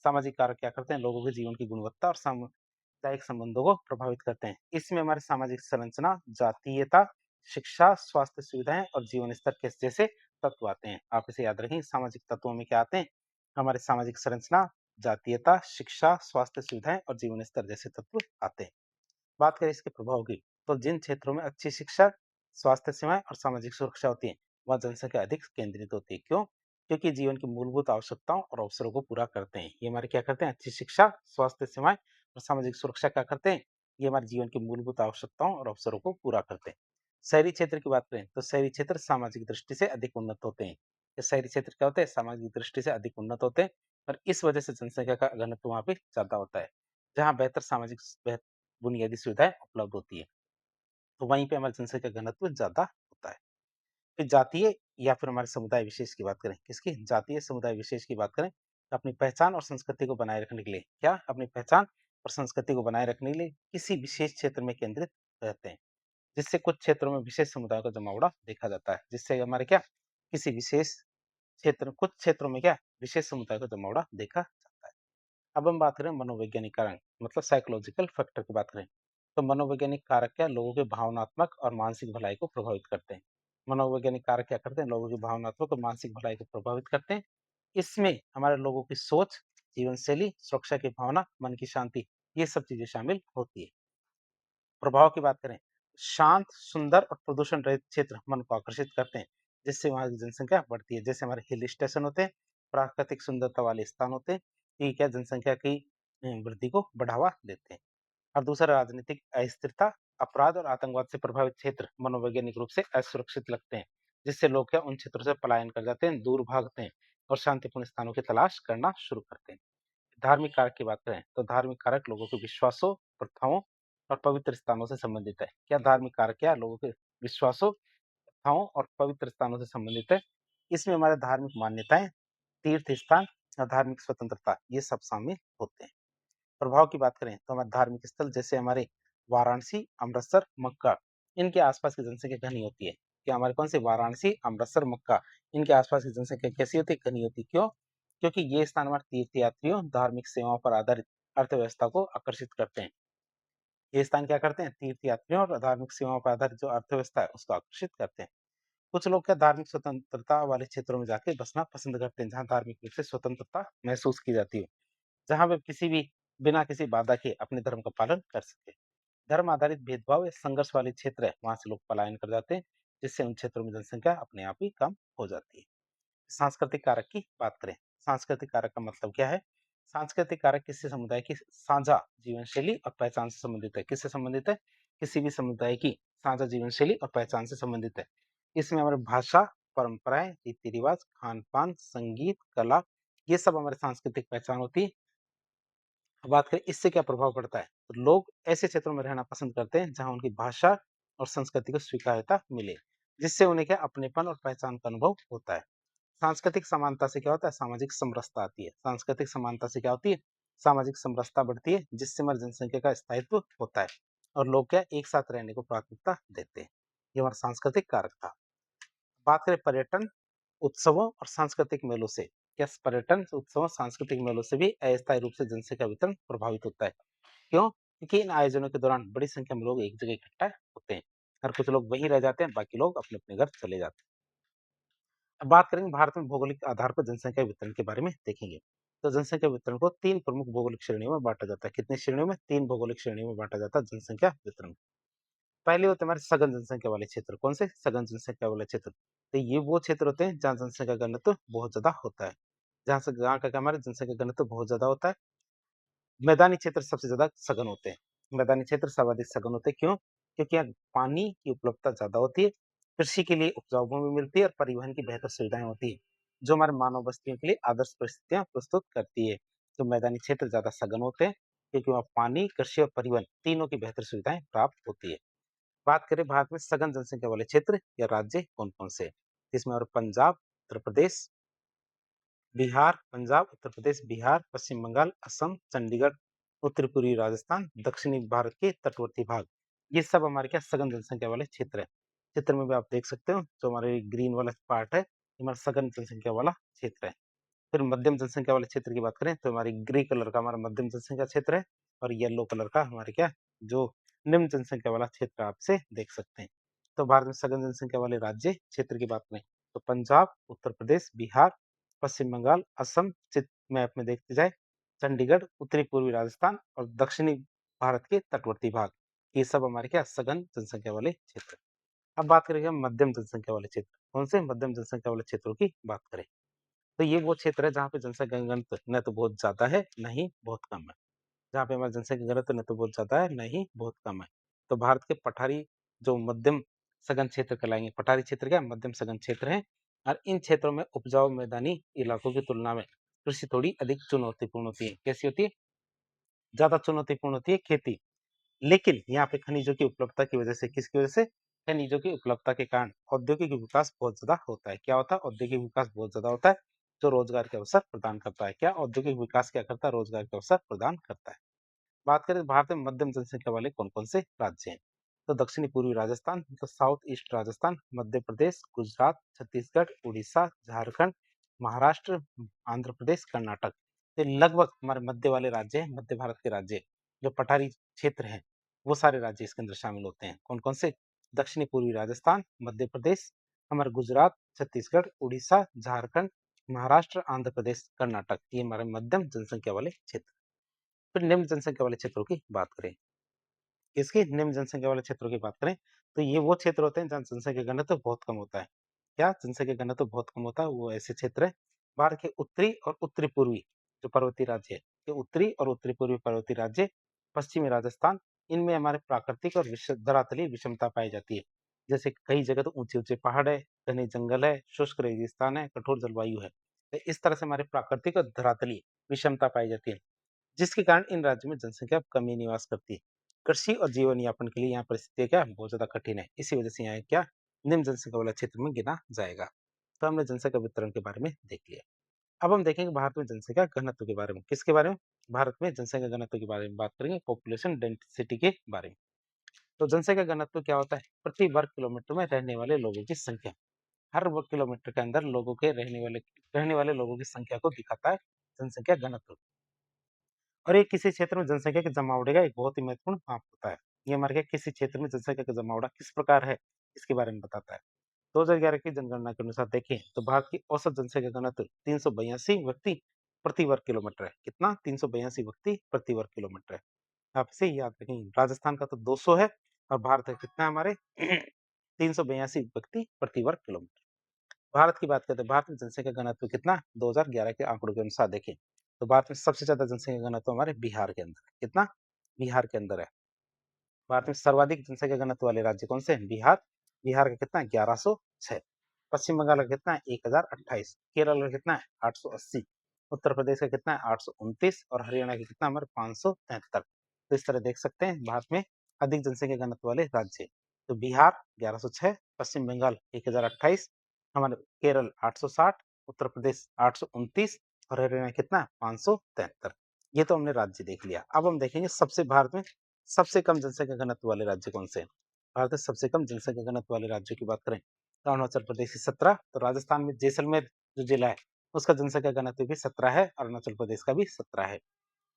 सामाजिक कारक क्या करते हैं? लोगों के जीवन की गुणवत्ता और सामुदायिक संबंधों को प्रभावित करते हैं। इसमें हमारी सामाजिक संरचना, जातीयता, शिक्षा, स्वास्थ्य सुविधाएं और जीवन स्तर के जैसे तत्व आते हैं। आप इसे याद रखें। सामाजिक तत्वों में क्या आते हैं? हमारे सामाजिक संरचना, जातीयता, शिक्षा, स्वास्थ्य सुविधाएं और जीवन स्तर जैसे तत्व आते हैं। बात करें इसके प्रभाव की तो जिन क्षेत्रों में अच्छी शिक्षा, स्वास्थ्य सेवाएं और सामाजिक सुरक्षा होती है वह जनसंख्या अधिक केंद्रित होती है। क्यों? क्योंकि जीवन की मूलभूत आवश्यकताओं और अवसरों को पूरा करते हैं। ये हमारे क्या करते हैं? अच्छी शिक्षा, स्वास्थ्य सेवाएं और सामाजिक सुरक्षा क्या करते हैं? ये हमारे जीवन की मूलभूत आवश्यकताओं और अवसरों को पूरा करते हैं। शहरी क्षेत्र की बात करें तो शहरी क्षेत्र सामाजिक दृष्टि से अधिक उन्नत होते हैं। ये शहरी क्षेत्र क्या होते हैं? सामाजिक दृष्टि से अधिक उन्नत होते हैं और इस वजह से जनसंख्या का घनत्व वहां पे ज्यादा होता है, जहाँ बेहतर सामाजिक बुनियादी सुविधाएं उपलब्ध होती है, तो वहीं पे हमारी जनसंख्या घनत्व ज्यादा होता है। फिर जातीय या फिर हमारे समुदाय विशेष की बात करें। किसकी? जातीय समुदाय विशेष की बात करें तो अपनी पहचान और संस्कृति को बनाए रखने के लिए क्या? अपनी पहचान और संस्कृति को बनाए रखने के लिए किसी विशेष क्षेत्र में केंद्रित रहते हैं, जिससे कुछ क्षेत्रों में विशेष समुदाय का जमावड़ा देखा जाता है, जिससे हमारे क्या किसी विशेष क्षेत्र कुछ क्षेत्रों में क्या विशेष समुदाय का जमावड़ा देखा जाता है। अब हम बात करें मनोवैज्ञानिक कारण मतलब साइकोलॉजिकल फैक्टर की बात करें तो मनोवैज्ञानिक कारक क्या लोगों के भावनात्मक और मानसिक भलाई को प्रभावित करते हैं। मनोवैज्ञानिक कारक क्या करते हैं? लोगों की भावनात्मक और मानसिक भलाई को प्रभावित करते हैं। इसमें हमारे लोगों की सोच, जीवन शैली, सुरक्षा की भावना, मन की शांति, ये सब चीजें शामिल होती है। प्रभाव की बात करें शांत, सुंदर और प्रदूषण रहित क्षेत्र मन को आकर्षित करते हैं, जिससे वहां की जनसंख्या बढ़ती है। जैसे हमारे हिल स्टेशन होते हैं, प्राकृतिक सुंदरता वाले स्थान होते हैं, ये क्या जनसंख्या की वृद्धि को बढ़ावा देते हैं। और दूसरा राजनीतिक अस्थिरता, अपराध और आतंकवाद से प्रभावित क्षेत्र मनोवैज्ञानिक रूप से असुरक्षित लगते हैं, जिससे लोग क्या उन क्षेत्रों से पलायन कर जाते हैं, दूर भागते हैं और शांतिपूर्ण स्थानों की तलाश करना शुरू करते हैं। धार्मिक कारक की बात करें तो धार्मिक कारक लोगों के विश्वासों, प्रथाओं और पवित्र स्थानों से संबंधित है। क्या धार्मिक कारक क्या लोगों के विश्वासों, प्रथाओं और पवित्र स्थानों से संबंधित है? इसमें हमारे धार्मिक मान्यताएं, तीर्थ स्थान और धार्मिक स्वतंत्रता ये सब शामिल होते हैं। प्रभाव की बात करें तो हमारे धार्मिक स्थल जैसे हमारे वाराणसी, अमृतसर, मक्का, इनके आसपास की जनसंख्या घनी होती है। क्या हमारे कौन से? वाराणसी, अमृतसर, मक्का, इनके आसपास की जनसंख्या कैसी होती है? घनी होती है। क्यों? क्योंकि ये स्थान हमारे तीर्थयात्रियों, धार्मिक सेवाओं पर आधारित अर्थव्यवस्था को आकर्षित करते हैं। ये स्थान क्या करते हैं? तीर्थयात्रियों और धार्मिक सेवाओं पर आधारित जो अर्थव्यवस्था है उसको आकर्षित करते हैं। कुछ लोग क्या धार्मिक स्वतंत्रता वाले क्षेत्रों में जाके बसना पसंद करते हैं, जहाँ धार्मिक रूप से स्वतंत्रता महसूस की जाती है, जहाँ वे किसी भी बिना किसी बाधा के अपने धर्म का पालन कर सके। धर्म आधारित भेदभाव या संघर्ष वाले क्षेत्र है वहां से लोग पलायन कर जाते हैं, जिससे उन क्षेत्रों में जनसंख्या अपने आप ही कम हो जाती है। सांस्कृतिक कारक की बात करें, सांस्कृतिक कारक का मतलब क्या है? सांस्कृतिक कारक किसी समुदाय की साझा जीवन शैली और पहचान से संबंधित है। किससे संबंधित है? किसी भी समुदाय की साझा जीवन शैली और पहचान से संबंधित है। इसमें हमारे भाषा, परंपराएं, रीति रिवाज, खान पान, संगीत, कला, ये सब हमारे सांस्कृतिक पहचान होती है। अब बात करें इससे क्या प्रभाव पड़ता है तो लोग ऐसे क्षेत्रों में रहना पसंद करते हैं जहां उनकी भाषा और संस्कृति को स्वीकार्यता मिले, जिससे उन्हें क्या अपनेपन और पहचान का अनुभव होता है। सांस्कृतिक समानता से क्या होता है? सामाजिक समरसता आती है। सांस्कृतिक समानता से क्या होती है? सामाजिक समरसता बढ़ती है, जिससे हमारी जनसंख्या का स्थायित्व होता है और लोग क्या एक साथ रहने को प्राथमिकता देते हैं। ये हमारा सांस्कृतिक कारक था। बात करें पर्यटन, उत्सवों और सांस्कृतिक मेलों से, क्या पर्यटन उत्सवों सांस्कृतिक मेलों से भी अस्थायी रूप से जनसंख्या वितरण प्रभावित होता है? क्यों? क्योंकि इन आयोजनों के दौरान बड़ी संख्या में लोग एक जगह इकट्ठा होते हैं और कुछ लोग वहीं रह जाते हैं, बाकी लोग अपने अपने घर चले जाते हैं। अब बात करेंगे भारत में भौगोलिक आधार पर जनसंख्या वितरण के बारे में देखेंगे। तो जनसंख्या वितरण को तीन प्रमुख भौगोलिक श्रेणियों में बांटा जाता है। कितनी श्रेणियों में? तीन भौगोलिक श्रेणियों में बांटा जाता है जनसंख्या वितरण। पहले होते हैं हमारे सघन जनसंख्या वाले क्षेत्र। कौन से? सघन जनसंख्या वाले क्षेत्र। तो ये वो क्षेत्र होते हैं जहाँ जनसंख्या घनत्व बहुत ज्यादा होता है, जहाँ से जहाँ का हमारे जनसंख्या घनत्व बहुत ज्यादा होता है। मैदानी क्षेत्र सबसे ज्यादा सघन होते हैं। मैदानी क्षेत्र सर्वाधिक सघन होते हैं। क्यों? क्योंकि यहाँ पानी की उपलब्धता ज्यादा होती है, कृषि के लिए उपजाऊ भूमि मिलती है और परिवहन की बेहतर सुविधाएं होती है, जो हमारे मानव बस्तियों के लिए आदर्श परिस्थितियां प्रस्तुत करती है। तो मैदानी क्षेत्र ज्यादा सघन होते हैं क्योंकि वहाँ पानी, कृषि और परिवहन तीनों की बेहतर सुविधाएं प्राप्त होती है। बात करें भारत में सघन जनसंख्या वाले क्षेत्र या राज्य कौन कौन से? इसमें और पंजाब, उत्तर प्रदेश, बिहार, पंजाब, उत्तर प्रदेश, बिहार, पश्चिम बंगाल, असम, चंडीगढ़, उत्तर पूर्वी राजस्थान, दक्षिणी भारत के तटवर्ती भाग, ये सब हमारे क्या सघन जनसंख्या वाले क्षेत्र है। चित्र में भी आप देख सकते हो, जो हमारे ग्रीन वाला पार्ट है, हमारा सघन जनसंख्या वाला क्षेत्र है। फिर मध्यम जनसंख्या वाले क्षेत्र की बात करें तो हमारी ग्रे कलर का हमारा मध्यम जनसंख्या क्षेत्र है और येलो कलर का हमारे क्या जो निम्न जनसंख्या वाला क्षेत्र आपसे देख सकते हैं। तो भारत में सघन जनसंख्या वाले राज्य क्षेत्र की बात करें तो पंजाब, उत्तर प्रदेश, बिहार, पश्चिम बंगाल, असम, चित्र मैप में देखते जाए, चंडीगढ़, उत्तरी पूर्वी राजस्थान और दक्षिणी भारत के तटवर्ती भाग, ये सब हमारे क्या सघन जनसंख्या वाले क्षेत्र। अब बात करेंगे हम मध्यम जनसंख्या वाले क्षेत्र। कौन से? मध्यम जनसंख्या वाले क्षेत्रों की बात करें तो ये वो क्षेत्र है जहाँ पे जनसंख्या घनत्व न तो बहुत ज्यादा है न ही बहुत कम है। जहाँ पे हमारा जनसंख्या घनत्व न तो बहुत ज्यादा है न ही बहुत कम है। तो भारत के पठारी जो मध्यम सघन क्षेत्र कहलाएंगे। पठारी क्षेत्र क्या? मध्यम सघन क्षेत्र है और इन क्षेत्रों में उपजाऊ मैदानी इलाकों की तुलना में कृषि थोड़ी अधिक चुनौतीपूर्ण होती है। कैसी होती है? ज्यादा चुनौतीपूर्ण होती है खेती। लेकिन यहाँ पे खनिजों की उपलब्धता की वजह से, किसकी वजह से? खनिजों की उपलब्धता के कारण औद्योगिक विकास बहुत ज्यादा होता है। क्या होता है? औद्योगिक विकास बहुत ज्यादा होता है, जो रोजगार के अवसर प्रदान करता है। क्या औद्योगिक विकास क्या करता है? रोजगार के अवसर प्रदान करता है। बात करें भारत में मध्यम जनसंख्या वाले कौन कौन से राज्य हैं तो दक्षिणी पूर्वी राजस्थान, तो साउथ ईस्ट राजस्थान, मध्य प्रदेश, गुजरात, छत्तीसगढ़, उड़ीसा, झारखंड, महाराष्ट्र, आंध्र प्रदेश, कर्नाटक, ये लगभग हमारे मध्य वाले राज्य हैं। मध्य भारत के राज्य जो पठारी क्षेत्र हैं वो सारे राज्य इसके अंदर शामिल होते हैं। कौन कौन से? दक्षिणी पूर्वी राजस्थान, मध्य प्रदेश, हमारे गुजरात, छत्तीसगढ़, उड़ीसा, झारखंड, महाराष्ट्र, आंध्र प्रदेश, कर्नाटक, ये हमारे मध्यम जनसंख्या वाले क्षेत्र। फिर निम्न जनसंख्या वाले क्षेत्रों की बात करें, इसकी निम्न जनसंख्या वाले क्षेत्रों की बात करें तो ये वो क्षेत्र होते हैं जहाँ जनसंख्या घनत्व बहुत कम होता है। क्या? जनसंख्या घनत्व बहुत कम होता है, वो ऐसे क्षेत्र है भारत के उत्तरी और उत्तरी पूर्वी जो पर्वतीय राज्य है, ये उत्तरी और उत्तरी पूर्वी पर्वतीय राज्य, पश्चिमी राजस्थान, इनमें हमारे प्राकृतिक और धरातलीय विषमता पाई जाती है। जैसे कई जगह तो ऊंचे ऊंचे पहाड़ है, घने जंगल है, शुष्क रेगिस्तान है, कठोर जलवायु है। तो इस तरह से हमारे प्राकृतिक और धरातलीय विषमता पाई जाती है, जिसके कारण इन राज्यों में जनसंख्या कमी निवास करती है। कृषि और जीवन यापन के लिए यहाँ परिस्थितियां क्या बहुत ज्यादा कठिन है, इसी वजह से यहाँ क्या निम्न जनसंख्या वाला क्षेत्र में गिना जाएगा। तो हमने जनसंख्या वितरण के बारे में देख लिया। अब हम देखेंगे भारत में जनसंख्या घनत्व के बारे में। किसके बारे में? भारत में जनसंख्या घनत्व के बारे में बात करेंगे, पॉपुलेशन डेंसिटी के बारे में। तो जनसंख्या घनत्व क्या होता है? प्रति वर्ग किलोमीटर में रहने वाले लोगों की संख्या। हर वर्ग किलोमीटर के अंदर लोगों के रहने वाले लोगों की संख्या को दिखाता है जनसंख्या घनत्व। और ये किसी क्षेत्र में जनसंख्या के जमावड़े का एक बहुत ही महत्वपूर्ण माप होता है। ये हमारे क्या किसी क्षेत्र में जनसंख्या का जमावड़ा किस प्रकार है, इसके बारे में बताता है। 2011 की जनगणना के अनुसार देखें तो भारत की औसत जनसंख्या घनत्व 382 व्यक्ति प्रति वर्ग किलोमीटर है। कितना? 382 व्यक्ति प्रति वर्ग किलोमीटर है। आप इसे याद रखेंगे। राजस्थान का तो 200 है और भारत का कितना है हमारे 382 व्यक्ति प्रति वर्ग किलोमीटर। भारत की बात करते हैं, भारत में जनसंख्या घनत्व कितना? 2011 के आंकड़ों के अनुसार देखें तो भारत में सबसे ज्यादा जनसंख्या घनत्व हमारे बिहार के अंदर है। कितना? बिहार के अंदर है। भारत में सर्वाधिक जनसंख्या घनत्व वाले राज्य कौन से हैं? बिहार। बिहार का कितना है? 1106। पश्चिम बंगाल का कितना है? 1028। केरल का कितना है? 880। उत्तर प्रदेश का कितना है? 829 और हरियाणा का कितना हमारे 573। तो इस तरह देख सकते हैं भारत में अधिक जनसंख्या घनत्व वाले राज्य तो बिहार 1106, पश्चिम बंगाल 1028, हमारे केरल 860, उत्तर प्रदेश 829 और हरियाणा कितना 573। ये तो हमने राज्य देख लिया। अब हम देखेंगे सबसे भारत में सबसे कम जनसंख्या घनत्व वाले राज्य कौन से हैं। भारत में सबसे कम जनसंख्या घनत्व वाले राज्यों की बात करें तो अरुणाचल प्रदेश की 17, तो राजस्थान में जैसलमेर जो जिला है उसका जनसंख्या घनत्व भी 17 है, अरुणाचल प्रदेश का भी 17 है।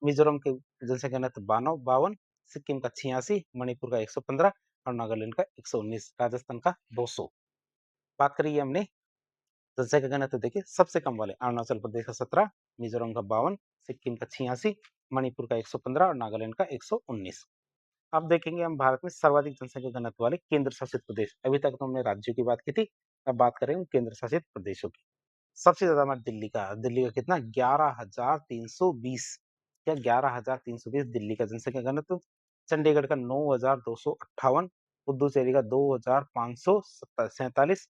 मिजोरम की जनसंख्या घनत्व 52, सिक्किम का 86, मणिपुर का 115 और नागालैंड का 119, राजस्थान का 200। बात करिए हमने जनसंख्या घनत्व देखिए सबसे कम वाले अरुणाचल प्रदेश का 17, मिजोरम का 52, सिक्किम का 86, मणिपुर का 115 और नागालैंड का 119। अब देखेंगे हम भारत में सर्वाधिक जनसंख्या घनत्व वाले केंद्र शासित प्रदेश। अभी तक तो हमने राज्यों की बात की थी, अब बात करेंगे केंद्र शासित प्रदेशों की। सबसे ज्यादा हमारे दिल्ली का कितना 11,320, क्या 11,320 दिल्ली का जनसंख्या घनत्व। चंडीगढ़ का 9,258, पुदुचेरी का 2,547,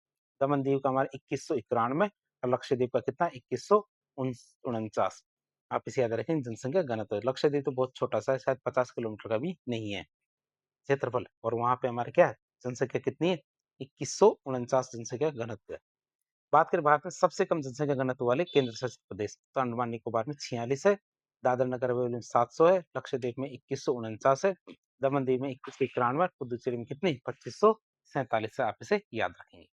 दमन दीव का हमारा 2191 और लक्षद्वीप का कितना 2149। आप इसे याद रखें जनसंख्या घनत्व। लक्षद्वीप तो बहुत छोटा सा है, शायद 50 किलोमीटर का भी नहीं है क्षेत्रफल, और वहां पे हमारे क्या जनसंख्या कितनी है 2149 जनसंख्या घनत्व है। बात करें भारत में सबसे कम जनसंख्या घनत्व वाले केंद्र शासित प्रदेश तो अंडमान निकोबार में 46 है, दादर नगर हवेली में 700 है, लक्षद्वीप में 2149 है, दमन दीव में 2191, पुदुचेरी में कितनी 2547 है। आप इसे याद रखेंगे।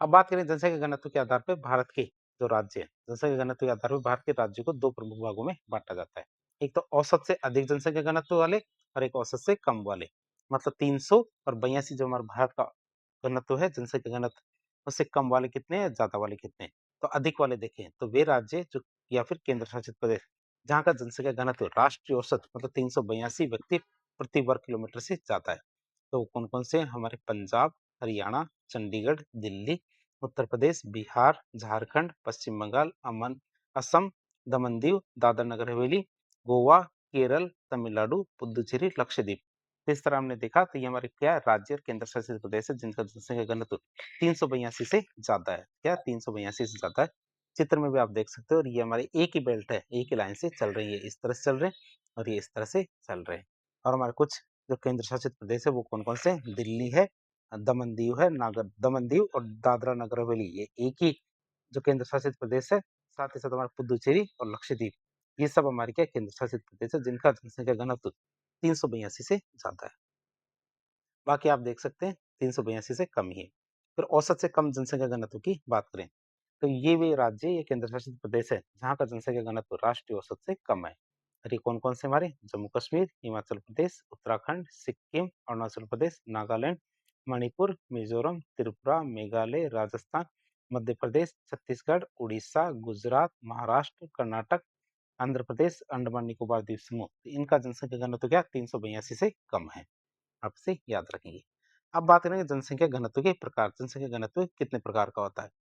अब बात करें जनसंख्या घनत्व के आधार पर भारत के जो राज्य है, जनसंख्या घनत्व के आधार पर भारत के राज्यों को दो प्रमुख भागों में बांटा जाता है। एक तो औसत से अधिक जनसंख्या घनत्व वाले और एक औसत से कम वाले। मतलब 300 और 82 जो हमारा भारत का घनत्व है जनसंख्या घनत्व, उससे कम वाले कितने हैं, ज्यादा वाले कितने हैं। तो अधिक वाले देखें तो वे राज्य जो या फिर केंद्र शासित प्रदेश जहाँ का जनसंख्या घनत्व राष्ट्रीय औसत मतलब 382 व्यक्ति प्रति वर्ग किलोमीटर से ज्यादा है। तो कौन कौन से हमारे पंजाब, हरियाणा, चंडीगढ़, दिल्ली, उत्तर प्रदेश, बिहार, झारखंड, पश्चिम बंगाल, असम, दमन दीव, दादर नगर हवेली, गोवा, केरल, तमिलनाडु, पुदुचेरी, लक्षद्वीप। इस तरह हमने देखा तो ये हमारे क्या राज्य और केंद्र शासित प्रदेश है जिनका जनसंख्या घनत्व 382 से ज्यादा है। क्या 382 से ज्यादा है। चित्र में भी आप देख सकते हो, और ये हमारे एक ही बेल्ट है, एक ही लाइन से चल रही है, इस तरह से चल रहे हैं और ये इस तरह से चल रहे हैं। और हमारे कुछ जो केंद्र शासित प्रदेश है वो कौन कौन से हैं? दिल्ली है, दमन दीव और दादरा नगर हवेली, ये एक ही जो केंद्र शासित प्रदेश है। साथ ही साथ हमारा पुदुचेरी और लक्षद्वीप, ये सब हमारे क्या केंद्र शासित प्रदेश है जिनका जनसंख्या घनत्व 382 से ज्यादा है। बाकी आप देख सकते हैं 382 से कम ही है। फिर औसत से कम जनसंख्या घनत्व की बात करें तो ये वे राज्य ये केंद्र शासित प्रदेश है जहाँ का जनसंख्या घनत्व राष्ट्रीय औसत से कम है। और ये कौन कौन से हमारे जम्मू कश्मीर, हिमाचल प्रदेश, उत्तराखंड, सिक्किम, अरुणाचल प्रदेश, नागालैंड, मणिपुर, मिजोरम, त्रिपुरा, मेघालय, राजस्थान, मध्य प्रदेश, छत्तीसगढ़, उड़ीसा, गुजरात, महाराष्ट्र, कर्नाटक, आंध्र प्रदेश, अंडमान निकोबार द्वीप समूह। इनका जनसंख्या घनत्व क्या 382 से कम है। आप इसे याद रखेंगे। अब बात करेंगे जनसंख्या घनत्व के प्रकार। जनसंख्या घनत्व कितने प्रकार का होता है।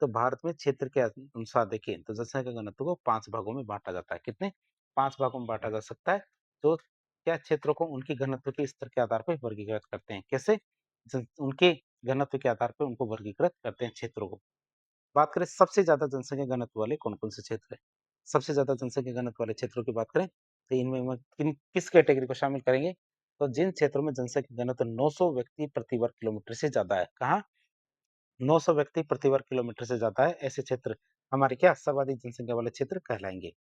तो भारत में क्षेत्र के अनुसार देखें तो जनसंख्या घनत्व को 5 भागों में बांटा जाता है। कितने 5 भागों में बांटा जा सकता है। तो क्या क्षेत्रों को उनकी घनत्व के स्तर के आधार पर वर्गीकृत करते हैं। कैसे उनके घनत्व के आधार पर उनको वर्गीकृत करते हैं क्षेत्रों को। बात करें सबसे ज्यादा जनसंख्या घनत्व वाले कौन कौन से क्षेत्र है। सबसे ज्यादा जनसंख्या घनत्व वाले क्षेत्रों की बात करें तो इनमें किस कैटेगरी को शामिल करेंगे। तो जिन क्षेत्रों में जनसंख्या घनत्व 900 व्यक्ति प्रति वर्ग किलोमीटर से ज्यादा है। कहाँ 900 व्यक्ति प्रति वर्ग किलोमीटर से ज्यादा है, ऐसे क्षेत्र हमारे क्या सर्वाधिक जनसंख्या वाले क्षेत्र कहलाएंगे।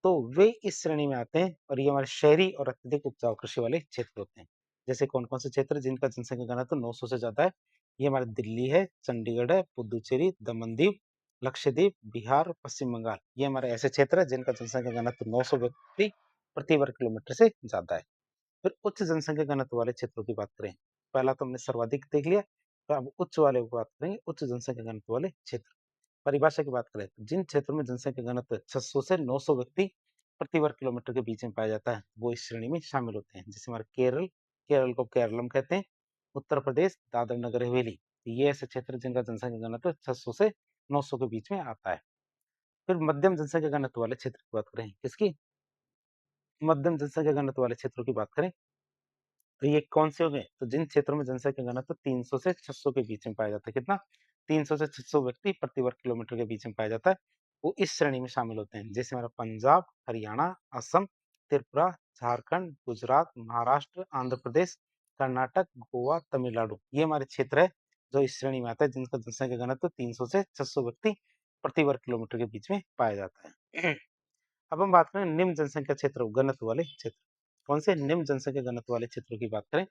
तो वे इस श्रेणी में आते हैं और ये हमारे शहरी और अत्यधिक उपजाऊ कृषि वाले क्षेत्र होते हैं। जैसे कौन कौन से क्षेत्र जिनका जनसंख्या घनत्व 900 से ज्यादा है। ये हमारे दिल्ली है, चंडीगढ़ है, पुदुचेरी, दमन दीव, लक्षद्वीप, बिहार, पश्चिम बंगाल। ये हमारे ऐसे क्षेत्र है जिनका जनसंख्या घनत्व 900 व्यक्ति प्रति वर्ग किलोमीटर से ज्यादा है। फिर उच्च जनसंख्या घनत्व वाले क्षेत्रों की बात करें, पहला तो हमने सर्वाधिक देख लिया, तो अब उच्च वाले की बात करेंगे, उच्च जनसंख्या घनत्व वाले क्षेत्र। परिभाषा की बात करें तो जिन क्षेत्रों में जनसंख्या घनत्व 600 से 900 व्यक्ति प्रति वर्ग किलोमीटर के बीच में पाया जाता है वो इस श्रेणी में शामिल होते हैं। जैसे हमारे केरल को केरलम कहते हैं, उत्तर प्रदेश, दादर नगर हवेली, ये ऐसे क्षेत्र जिनका जनसंख्या घनत्व 600 से 900 के बीच में आता है। फिर मध्यम जनसंख्या घनत्व वाले क्षेत्र की बात करें, किसकी मध्यम जनसंख्या घनत्व वाले क्षेत्रों की बात करें तो ये कौन से हो गए, तो जिन क्षेत्रों में जनसंख्या घनत्व 300 से 600 के बीच में पाया जाता है। कितना 300 से 600 व्यक्ति प्रति वर्ग किलोमीटर के बीच में पाया जाता है, वो इस श्रेणी में शामिल होते हैं। जैसे हमारा पंजाब, हरियाणा, असम, त्रिपुरा, झारखंड, गुजरात, महाराष्ट्र, आंध्र प्रदेश, कर्नाटक, गोवा, तमिलनाडु, ये हमारे क्षेत्र है जो इस श्रेणी में आता है जिनका जनसंख्या घनत्व 300 से 600 व्यक्ति प्रति वर्ग किलोमीटर के बीच में पाया जाता है। अब हम बात करें निम्न जनसंख्या क्षेत्र घनत्व वाले क्षेत्र। कौन से निम्न जनसंख्या घनत्व वाले क्षेत्रों की बात करें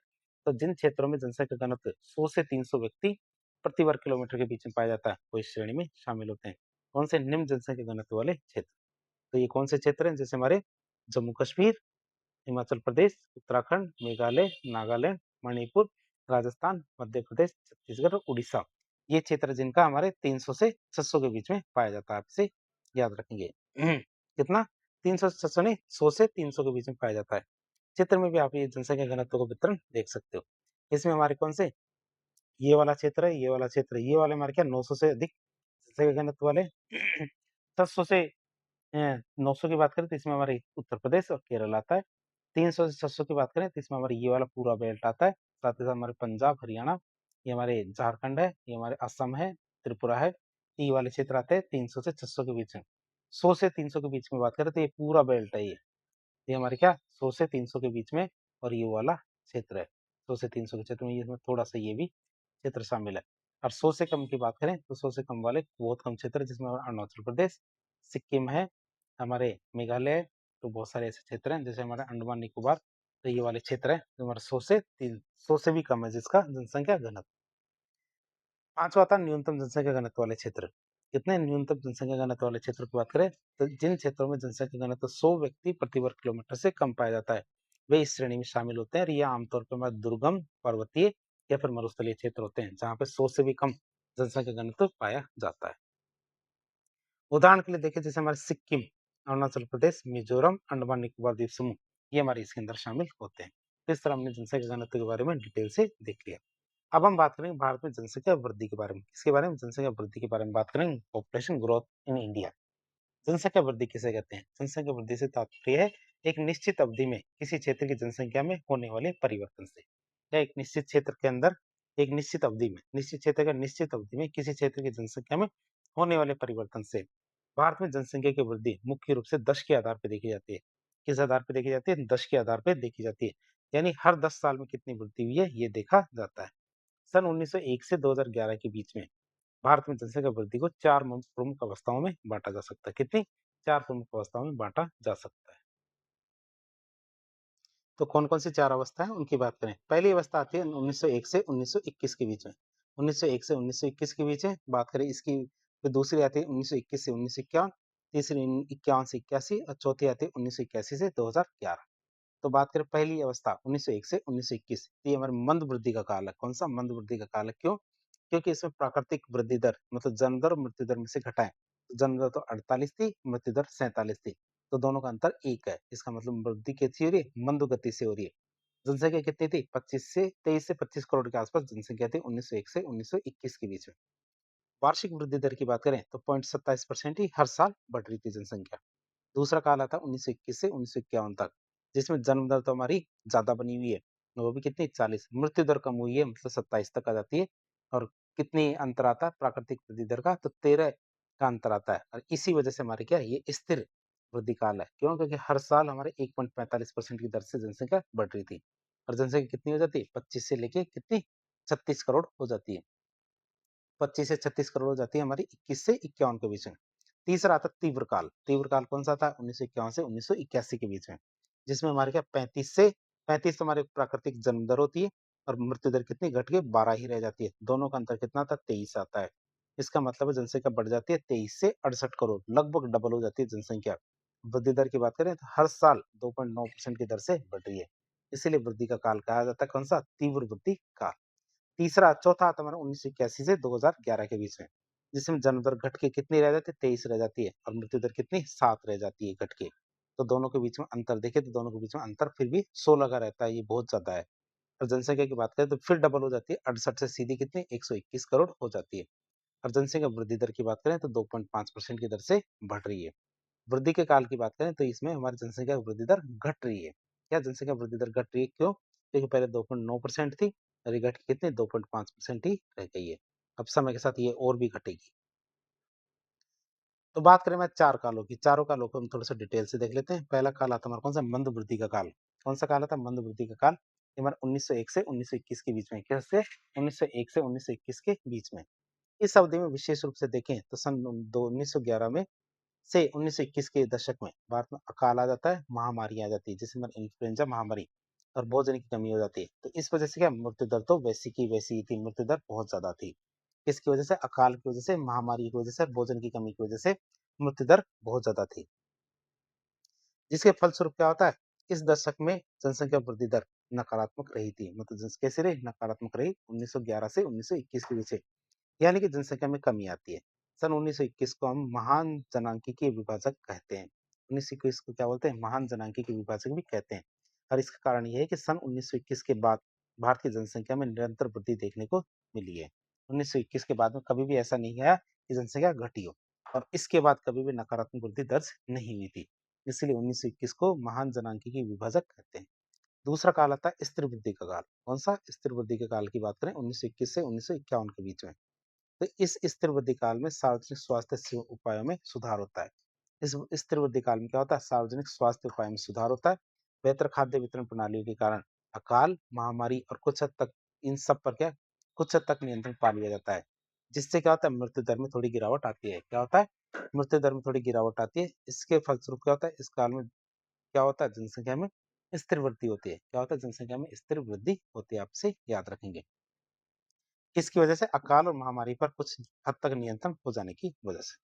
तो जिन क्षेत्रों में जनसंख्या घनत्व 100 से 300 व्यक्ति प्रति वर्ग किलोमीटर के बीच में पाया जाता है वो इस श्रेणी में शामिल होते हैं। कौन से निम्न जनसंख्या घनत्व वाले क्षेत्र? तो ये कौन से क्षेत्र हैं? जैसे हमारे जम्मू कश्मीर, हिमाचल प्रदेश, उत्तराखंड, मेघालय, नागालैंड, मणिपुर, राजस्थान, मध्य प्रदेश, छत्तीसगढ़ और उड़ीसा। ये क्षेत्र जिनका हमारे 300 से 600 के बीच में पाया जाता है। आप इसे याद रखेंगे। कितना? 300 से 600 नहीं, 100 से 300 के बीच में पाया जाता है। चित्र में भी आप ये जनसंख्या घनत्व का वितरण देख सकते हो। इसमें हमारे कौन से ये वाला क्षेत्र है, ये वाला क्षेत्र है, ये वाले हमारे क्या 900 से अधिक जनसंख्या घनत्व वाले 700 से 900 की बात करें तो इसमें हमारे उत्तर प्रदेश और केरल आता है। 300 से 600 की बात करें तो इसमें हमारे ये वाला पूरा बेल्ट आता है। साथ ही साथ हमारे पंजाब, हरियाणा, ये हमारे झारखंड है, ये हमारे असम है, त्रिपुरा है। ये वाले क्षेत्र आते हैं 300 से 600 के बीच में। 100 से 300 के बीच में बात करें तो ये पूरा बेल्ट है ये हमारे क्या 100 से 300 के बीच में और ये वाला क्षेत्र है। 100 से 300 के क्षेत्र में इसमें थोड़ा-सा ये भी क्षेत्र शामिल है। और 100 से कम की बात करें तो 100 से कम वाले बहुत कम क्षेत्र है जिसमें अरुणाचल प्रदेश, सिक्किम है, हमारे मेघालय, तो बहुत सारे ऐसे क्षेत्र हैं जैसे हमारे अंडमान निकोबार। तो ये वाले क्षेत्र है जो हमारे 100 से भी कम है जिसका जनसंख्या घनत्व। पांचवा आता है न्यूनतम जनसंख्या घनत्व वाले क्षेत्र। कितने न्यूनतम जनसंख्या घनत्व वाले क्षेत्र की बात करें तो जिन क्षेत्रों में जनसंख्या घनत्व 100 व्यक्ति प्रति वर्ग किलोमीटर से कम पाया जाता है वे इस श्रेणी में शामिल होते हैं और ये आमतौर पर हमारे दुर्गम, पर्वतीय या फिर मरुस्थलीय क्षेत्र होते हैं जहाँ पे 100 से भी कम जनसंख्या घनत्व पाया जाता है। उदाहरण के लिए देखें जैसे हमारे सिक्किम, अरुणाचल प्रदेश, मिजोरम, अंडमान निकोबार द्वीप समूह, ये हमारे इसके अंदर शामिल होते हैं। इस तरह हमने जनसंख्या घनत्व के बारे में डिटेल से देख लिया। अब हम बात करेंगे भारत में जनसंख्या वृद्धि के बारे में। किसके बारे में? जनसंख्या वृद्धि के बारे में बात करेंगे। Population growth in India. जनसंख्या वृद्धि किसे कहते हैं? जनसंख्या वृद्धि से तात्पर्य है एक निश्चित अवधि में किसी क्षेत्र की जनसंख्या में होने वाले परिवर्तन से, या एक निश्चित क्षेत्र के अंदर एक निश्चित अवधि में, निश्चित क्षेत्र का निश्चित अवधि में किसी क्षेत्र की जनसंख्या में होने वाले परिवर्तन से। भारत में जनसंख्या की वृद्धि मुख्य रूप से 10 के आधार पर देखी जाती है। किस आधार पर देखी जाती है? 10 के आधार पर देखी जाती है। यानी हर 10 साल में कितनी वृद्धि हुई है ये देखा जाता है। सन 1901 से 2011 के बीच में भारत में जनसंख्या वृद्धि को 4 प्रमुख अवस्थाओं में बांटा जा सकता है। कितनी? 4 प्रमुख अवस्थाओं में बांटा जा सकता है। तो कौन-कौन सी 4 अवस्था है उनकी बात करें। पहली अवस्था आती है 1901 से 1921 के बीच में। 1901 से 1921 के बीच में बात करें इसकी। फिर दूसरी आती है 1921 से 1951, तीसरी 51 से 81 और चौथी आती है 1981 से 2011। तो बात करें पहली अवस्था 1901 से 1921, ये हमारे मंद वृद्धि का काल है। कौन सा? मंद वृद्धि का काल है। क्यों? क्योंकि इसमें प्राकृतिक वृद्धि दर मतलब जन्म दर और मृत्यु दर में से घटाएं। जन्म दर तो 48 थी, मृत्यु दर 47 थी, तो दोनों का अंतर 1 है। इसका मतलब वृद्धि कैसी हो रही है? मंद गति से हो रही है। जनसंख्या कितनी थी? 23 से 25 करोड़ के आसपास जनसंख्या थी 1901 से 1921 के बीच में। वार्षिक वृद्धि दर की बात करें तो 0.27% ही हर साल बढ़ रही थी जनसंख्या। दूसरा काल आता है 1921 से 1951 तक, जिसमें जन्म दर तो हमारी ज्यादा बनी हुई है, वो भी कितनी 40, मृत्यु दर कम हुई है मतलब 27 तक आ जाती है। और कितनी अंतर आता है प्राकृतिक वृद्धि दर का? तो 13 का अंतर आता है। और इसी वजह से हमारे क्या ये स्थिर वृद्धि काल है। क्यों? क्योंकि हर साल हमारे 1.45% की दर से जनसंख्या बढ़ रही थी। और जनसंख्या कितनी हो जाती है? 25 से लेके कितनी 36 करोड़ हो जाती है। 25 से 36 करोड़ हो जाती है हमारी 21 से 51 के बीच में। तीसरा आता है तीव्र काल। तीव्र काल कौन सा था? 1951 से 1981 के बीच में, जिसमें हमारे क्या 35 तो हमारे प्राकृतिक जन्म दर होती है और मृत्यु दर कितनी घट के 12 ही रह जाती है। दोनों का अंतर कितना था? 23 आता है। इसका मतलब है जनसंख्या बढ़ जाती है 23 से 68 करोड़, लगभग डबल हो जाती है जनसंख्या। वृद्धि दर की बात करें तो हर साल 2.9% की दर से बढ़ रही है। इसीलिए वृद्धि का काल कहा जाता है कौन सा? तीव्र वृद्धि काल। चौथा आता है हमारा 1981 से 2011 के बीच में, जिसमें जन्म दर घट के कितनी रह जाती है? 23 रह जाती है और मृत्यु दर कितनी 7 रह जाती है घट के। तो दोनों के बीच में अंतर देखें तो दोनों के बीच में अंतर फिर भी 16 का रहता है, ये बहुत ज्यादा है। और जनसंख्या की बात करें तो फिर डबल हो जाती है, 68 से सीधी कितनी 121 करोड़ हो जाती है। और जनसंख्या वृद्धि दर की बात करें तो 2.5% की दर से बढ़ रही है। वृद्धि के काल की बात करें तो इसमें हमारी जनसंख्या वृद्धि दर घट रही है। क्या जनसंख्या वृद्धि दर घट रही है? क्यों? क्योंकि पहले 2.9% थी और ये घट के कितने 2.5% ही रह गई है। अब समय के साथ ये और भी घटेगी। तो बात करें मैं 4 कालों की, चारों कालों को हम थोड़ा सा डिटेल से देख लेते हैं। पहला काल आता है हमारा कौन सा? मंद वृद्धि का काल। कौन सा काल आता है? मंद वृद्धि का काल। ये हमारा 1901 से 1921 के बीच में, कैसे 1901 से 1921 के बीच में। इस अवधि में विशेष रूप से देखें तो सन 1911 में से 1921 के दशक में भारत में अकाल आ जाता है, महामारी आ जाती है, जिसे हमारे इन्फ्लुएंजा महामारी और भोजन की कमी हो जाती है। तो इस वजह से क्या मृत्यु दर तो वैसी की वैसी ही थी, मृत्यु दर बहुत ज्यादा थी। किसकी वजह से? अकाल की वजह से, महामारी की वजह से, भोजन की कमी की वजह से मृत्यु दर बहुत ज्यादा थी। जिसके फलस्वरूप क्या होता है, इस दशक में जनसंख्या वृद्धि दर नकारात्मक रही थी। मतलब कैसे रही? नकारात्मक रही 1911 से 1921 के बीच, यानी कि जनसंख्या में कमी आती है। सन 1921 को हम महान जनांकीय विभाजक कहते हैं। 1921 को क्या बोलते हैं? महान जनांकीय विभाजक भी कहते हैं। और इसका कारण यह है कि सन 1921 के बाद भारत की जनसंख्या में निरंतर वृद्धि देखने को मिली है। 1921 के बाद में कभी भी ऐसा नहीं आया कि जनसंख्या घटी हो, और इसके बाद कभी भी नकारात्मक वृद्धि दर्ज नहीं हुई थी। इसलिए 1921 को महान जनांकीय विभाजक कहते हैं। दूसरा काल आता है स्थिर वृद्धि का काल। कौन सा? स्थिर वृद्धि के काल की बात करें 1921 से 1951 के बीच में। तो इस स्थिर वृद्धि काल में सार्वजनिक स्वास्थ्य उपायों में सुधार होता है। इस स्थिर वृद्धि काल में क्या होता है? सार्वजनिक स्वास्थ्य उपायों में सुधार होता है। बेहतर खाद्य वितरण प्रणालियों के कारण अकाल, महामारी और कुछ हद तक इन सब पर क्या कुछ हद तक नियंत्रण पा लिया जाता है। जिससे क्या होता है? मृत्यु दर में थोड़ी गिरावट आती है। क्या होता है? मृत्यु दर में थोड़ी गिरावट आती है। इसके फलस्वरूप क्या होता है? इस काल में क्या होता है? जनसंख्या में स्थिर वृद्धि होती है। क्या होता है? जनसंख्या में स्थिर वृद्धि होती है। आपसे याद रखेंगे। किसकी वजह से? अकाल और महामारी पर कुछ हद तक नियंत्रण हो जाने की वजह से।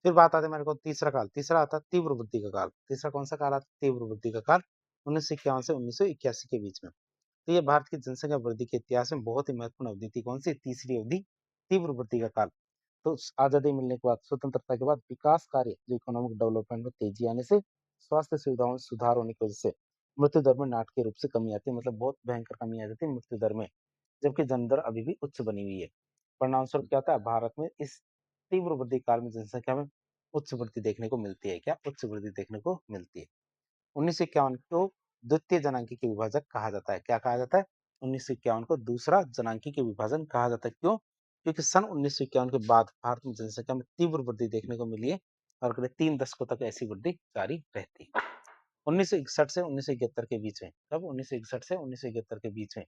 फिर बात आती है मेरे को तीसरा काल। तीसरा आता है तीव्र वृद्धि का काल। तीसरा कौन सा काल आता है? तीव्र वृद्धि का काल। 1951 से 1981 के बीच में। तो ये भारत की जनसंख्या वृद्धि के इतिहास में बहुत ही महत्वपूर्ण अवधि थी। कौन सी? तीसरी अवधि, तीव्र वृद्धि का काल। तो आजादी मिलने के बाद, स्वतंत्रता के बाद विकास कार्य, जो इकोनॉमिक डेवलपमेंट में तेजी आने से, स्वास्थ्य सुविधाओं में सुधार होने की वजह से मृत्यु दर में नाटकीय रूप से कमी आती है। मतलब बहुत भयंकर कमी आ जाती है मृत्यु दर में, जबकि जन्म दर अभी भी उच्च बनी हुई है। परिणाम स्वरूप क्या होता है? भारत में इस तीव्र वृद्धि काल में जनसंख्या में उच्च वृद्धि देखने को मिलती है। क्या? उच्च वृद्धि देखने को मिलती है। 1951 को द्वितीय जनांकीय विभाजक कहा जाता है। क्या कहा जाता है? 1951 को दूसरा जनांकीय विभाजन कहा जाता है। क्यों? क्योंकि सन 1951 के बाद भारत में जनसंख्या में तीव्र वृद्धि देखने को मिली है, और अगले 3 दशकों तक ऐसी वृद्धि जारी रहती है। 1961 से 1971 के बीच में, कब? 1961 से 1971 के बीच में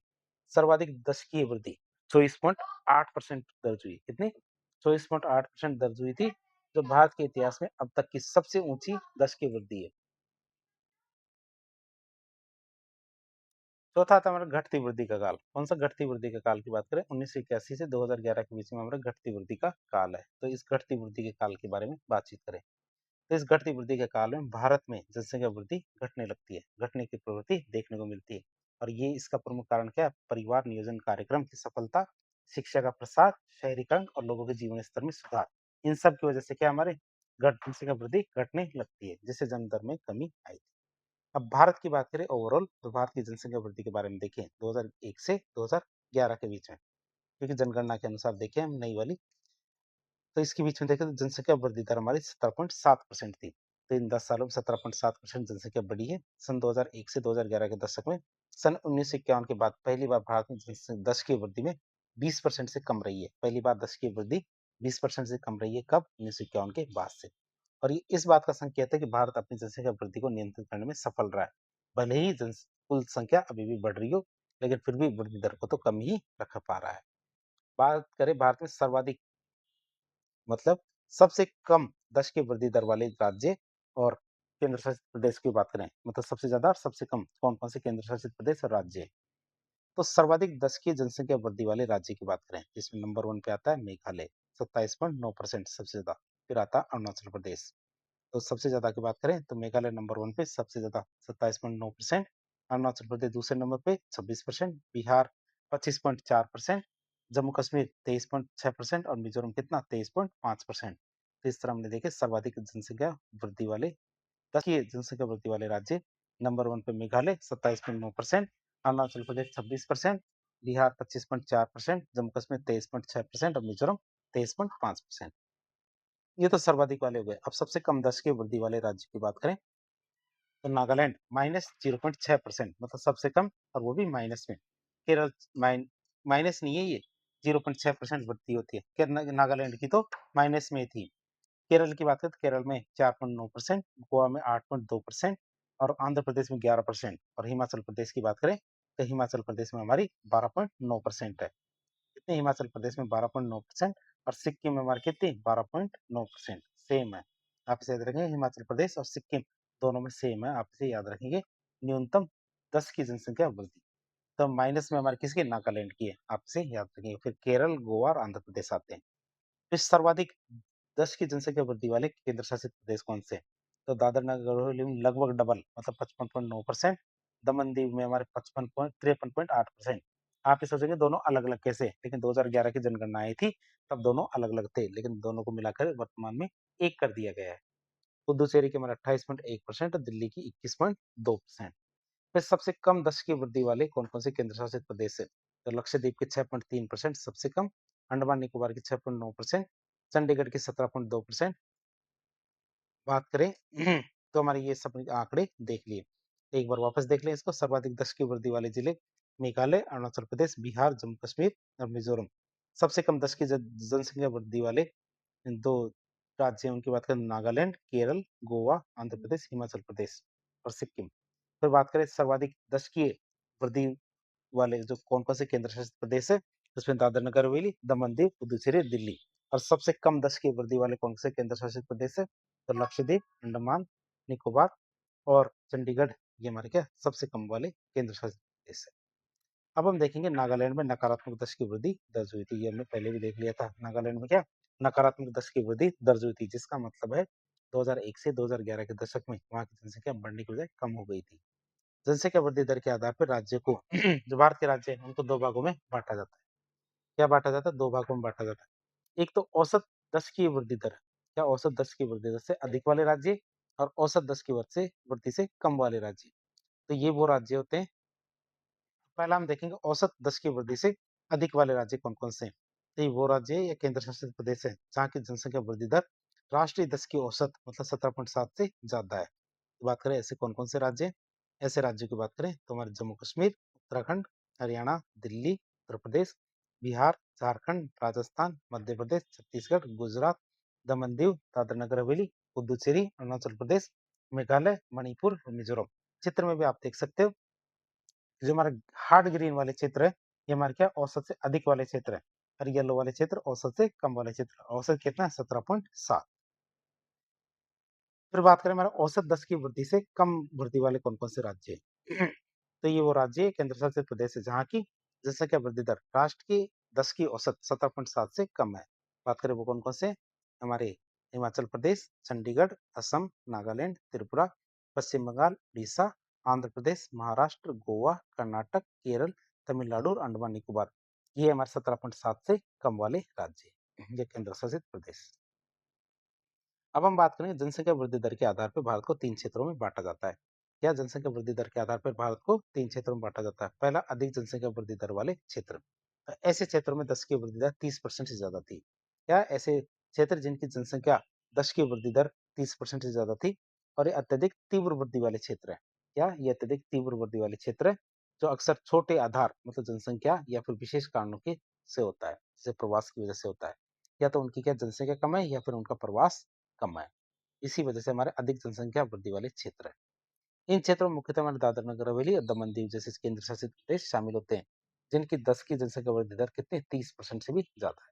सर्वाधिक दशकीय वृद्धि 24.8% दर्ज हुई। कितनी? 24.8% दर्ज हुई थी, जो भारत के इतिहास में अब तक की सबसे ऊंची दशकीय वृद्धि है। चौथा था हमारा घटती वृद्धि का काल। कौन सा? घटती वृद्धि का काल की बात करें 1981 से 2011 के बीच में हमारा घटती वृद्धि का काल है। तो इस घटती वृद्धि के काल के बारे में बातचीत करें। तो इस घटती वृद्धि के काल में भारत में जनसंख्या वृद्धि घटने लगती है, घटने की प्रवृत्ति देखने को मिलती है। और ये इसका प्रमुख कारण क्या है? परिवार नियोजन कार्यक्रम की सफलता, शिक्षा का प्रसार, शहरीकरण और लोगों के जीवन स्तर में सुधार, इन सब की वजह से क्या हमारे जनसंख्या वृद्धि घटने लगती है, जिससे जन्म दर में कमी आई। अब भारत की बात करें ओवरऑल, तो भारत की जनसंख्या वृद्धि के बारे में देखें 2001 से 2011 के बीच में, क्योंकि जनगणना के अनुसार देखें हम नई वाली, तो इसके बीच में देखें तो जनसंख्या वृद्धि दर हमारी 17.7% थी। तो इन 10 सालों में 17.7% जनसंख्या बढ़ी है। सन 2001 से 2011 के दशक में। सन 1951 के बाद पहली बार भारत में दशकीय वृद्धि में 20% से कम रही है। पहली बार दशकीय वृद्धि 20% से कम रही है। कब? 1951 के बाद से। और ये इस बात का संकेत है कि भारत अपनी जनसंख्या वृद्धि को नियंत्रित करने में सफल रहा है। भले ही कुल संख्या अभी भी बढ़ रही हो, लेकिन फिर भी वृद्धि दर को तो कम ही रख पा रहा है। बात करें भारत में सर्वाधिक, मतलब सबसे कम दशकीय वृद्धि दर वाले राज्य और केंद्र शासित प्रदेश की बात करें, मतलब सबसे ज्यादा और सबसे कम कौन कौन से केंद्र शासित प्रदेश और राज्य है। तो सर्वाधिक दशकीय जनसंख्या वृद्धि वाले राज्य की बात करें, जिसमें नंबर 1 पे आता है मेघालय 27.9% सबसे ज्यादा। फिर आता है अरुणाचल प्रदेश। तो सबसे ज्यादा की बात करें तो मेघालय नंबर 1 पे सबसे ज्यादा 27.9%, अरुणाचल प्रदेश दूसरे नंबर पे 26%, बिहार 25.4%, जम्मू कश्मीर 23.6% और मिजोरम कितना 23.5%। तो इस तरह हमने देखे सर्वाधिक जनसंख्या वृद्धि वाले दशकीय जनसंख्या वृद्धि वाले राज्य। नंबर 1 पे मेघालय 27.9%, अरुणाचल प्रदेश 26%, बिहार 25.4%, जम्मू कश्मीर 23.6% और मिजोरम 23.5%। ये तो सर्वाधिक वाले हो गए। अब सबसे कम दशकीय वृद्धि वाले राज्य की बात करें तो नागालैंड -0.6%, मतलब सबसे कम, और वो भी माइनस में। केरल माइनस नहीं है, ये 0.6% वृद्धि होती है। नागालैंड की तो माइनस में थी। केरल की बात करें तो केरल में 4.9%, गोवा में 8.2% और आंध्र प्रदेश में 11%, और हिमाचल प्रदेश की बात करें तो हिमाचल प्रदेश में हमारी 12.9% है। कितने हिमाचल प्रदेश में 12.9% और सिक्किम में हमारी कितनी 12.9% सेम है। आप इसे याद रखेंगे, हिमाचल प्रदेश और सिक्किम दोनों में सेम है। आप इसे याद रखेंगे, न्यूनतम 10 की जनसंख्या वृद्धि। तो माइनस में हमारे किसके, नागालैंड की है, आप इसे याद रखेंगे। फिर केरल, गोवा और आंध्र प्रदेश आते हैं। फिर सर्वाधिक 10 की जनसंख्या वृद्धि वाले केंद्र शासित प्रदेश कौन से हैं? तो दादर नगर हवेली में लगभग डबल, मतलब 55.9%। दमन दीव में हमारे 53.8%। आप ये सोचेंगे दोनों अलग अलग कैसे, लेकिन 2011 की जनगणना आई थी तब दोनों अलग अलग थे, लेकिन दोनों को मिलाकर वर्तमान में एक कर दिया गया है। पुदुचेरी के हमारे 28.1%, दिल्ली की 21.2%। फिर सबसे कम 10 की वृद्धि वाले कौन कौन से केंद्र शासित प्रदेश है? तो लक्षद्वीप के 6.3% सबसे कम, अंडमान निकोबार के 6.9%, चंडीगढ़ के 17.2%। बात करें तो हमारे ये सब आंकड़े देख लिए, एक बार वापस देख लें इसको। सर्वाधिक 10 की वृद्धि वाले जिले मेघालय, अरुणाचल प्रदेश, बिहार, जम्मू कश्मीर और मिजोरम। सबसे कम 10 की जनसंख्या वृद्धि वाले दो राज्य हैं, उनकी बात करें नागालैंड, केरल, गोवा, आंध्र प्रदेश, हिमाचल प्रदेश और सिक्किम। फिर बात करें सर्वाधिक 10 की वृद्धि वाले जो कौन कौन से केंद्र शासित प्रदेश है, उसमें दादर नगर हवेली, दमन दीव, पुदुचेरी, दिल्ली। और सबसे कम 10 की वृद्धि वाले कौन से केंद्र शासित प्रदेश है? तो लक्षद्वीप, अंडमान निकोबार और चंडीगढ़, ये हमारे क्या सबसे कम वाले केंद्र शासित प्रदेश है। अब हम देखेंगे नागालैंड में नकारात्मक 10 की वृद्धि दर्ज हुई थी। ये हमने पहले भी देख लिया था, नागालैंड में क्या नकारात्मक 10 की वृद्धि दर्ज हुई थी, जिसका मतलब है 2001 से 2011 के दशक में वहां की जनसंख्या बढ़ने की बजाय कम हो गई थी। जनसंख्या वृद्धि दर के आधार पर राज्य को जो भारत के राज्य है उनको दो भागों में बांटा जाता है। क्या बांटा जाता है? दो भागों में बांटा जाता है। एक तो औसत 10 की वृद्धि दर, क्या औसत 10 की वृद्धि दर से अधिक वाले राज्य, और औसत 10 की वृद्धि से कम वाले राज्य। तो ये वो राज्य होते हैं। पहला हम देखेंगे औसत 10 की वृद्धि से अधिक वाले राज्य कौन कौन से हैं। तो ये वो राज्य या केंद्र शासित प्रदेश है जहाँ की जनसंख्या वृद्धि दर राष्ट्रीय 10 की औसत मतलब 17.7 से ज्यादा है। तो बात करें ऐसे कौन कौन से राज्य, ऐसे राज्यों की बात करें तो हमारे जम्मू कश्मीर, उत्तराखंड, हरियाणा, दिल्ली, उत्तर प्रदेश, बिहार, झारखंड, राजस्थान, मध्य प्रदेश, छत्तीसगढ़, गुजरात, दमन दीव, दादर नगर हवेली, पुदुचेरी, अरुणाचल प्रदेश, मेघालय, मणिपुर और मिजोरम। चित्र में भी आप देख सकते हो जो हमारे हार्ड ग्रीन वाले क्षेत्र है ये हमारे क्या औसत से अधिक वाले क्षेत्र है, और येलो वाले क्षेत्र औसत से कम वाले क्षेत्र। औसत कितना है? 17.7। फिर बात करें हमारे औसत 10 की वृद्धि से कम वृद्धि वाले कौन कौन से राज्य हैं। तो ये वो राज्य केंद्र शासित प्रदेश है जहाँ की जनसंख्या वृद्धि दर राष्ट्र की 10 की औसत 17.7 से कम है। बात करें वो कौन कौन से, हमारे हिमाचल प्रदेश, चंडीगढ़, असम, नागालैंड, त्रिपुरा, पश्चिम बंगाल, उड़ीसा, आंध्र प्रदेश, महाराष्ट्र, गोवा, कर्नाटक, केरल, तमिलनाडु और अंडमान निकोबार। ये हमारे 17.7 से कम वाले राज्य, ये केंद्र शासित प्रदेश। अब हम बात करेंगे जनसंख्या वृद्धि दर के आधार पर भारत को तीन क्षेत्रों में बांटा जाता है। क्या जनसंख्या वृद्धि दर के आधार पर भारत को तीन क्षेत्रों में बांटा जाता है? पहला, अधिक जनसंख्या वृद्धि दर वाले क्षेत्र। ऐसे क्षेत्रों में 10 की वृद्धि दर 30% से ज्यादा थी। क्या ऐसे क्षेत्र जिनकी जनसंख्या 10 की वृद्धि दर 30% से ज्यादा थी, और ये अत्यधिक तीव्र वृद्धि वाले क्षेत्र है। क्या ये अत्यधिक तीव्र वृद्धि वाले क्षेत्र है जो अक्सर छोटे आधार मतलब जनसंख्या या फिर विशेष कारणों के से होता है, जैसे प्रवास की वजह से होता है, या तो उनकी क्या जनसंख्या कम है या फिर उनका प्रवास कम है। इसी वजह से हमारे अधिक जनसंख्या वृद्धि वाले क्षेत्र है। इन क्षेत्रों में मुख्यतः हमारे दादर नगर हवेली और दमन दीव जैसे केंद्र शासित प्रदेश शामिल होते हैं, जिनकी 10 की जनसंख्या वृद्धि दर कितनी 30% से भी ज्यादा है।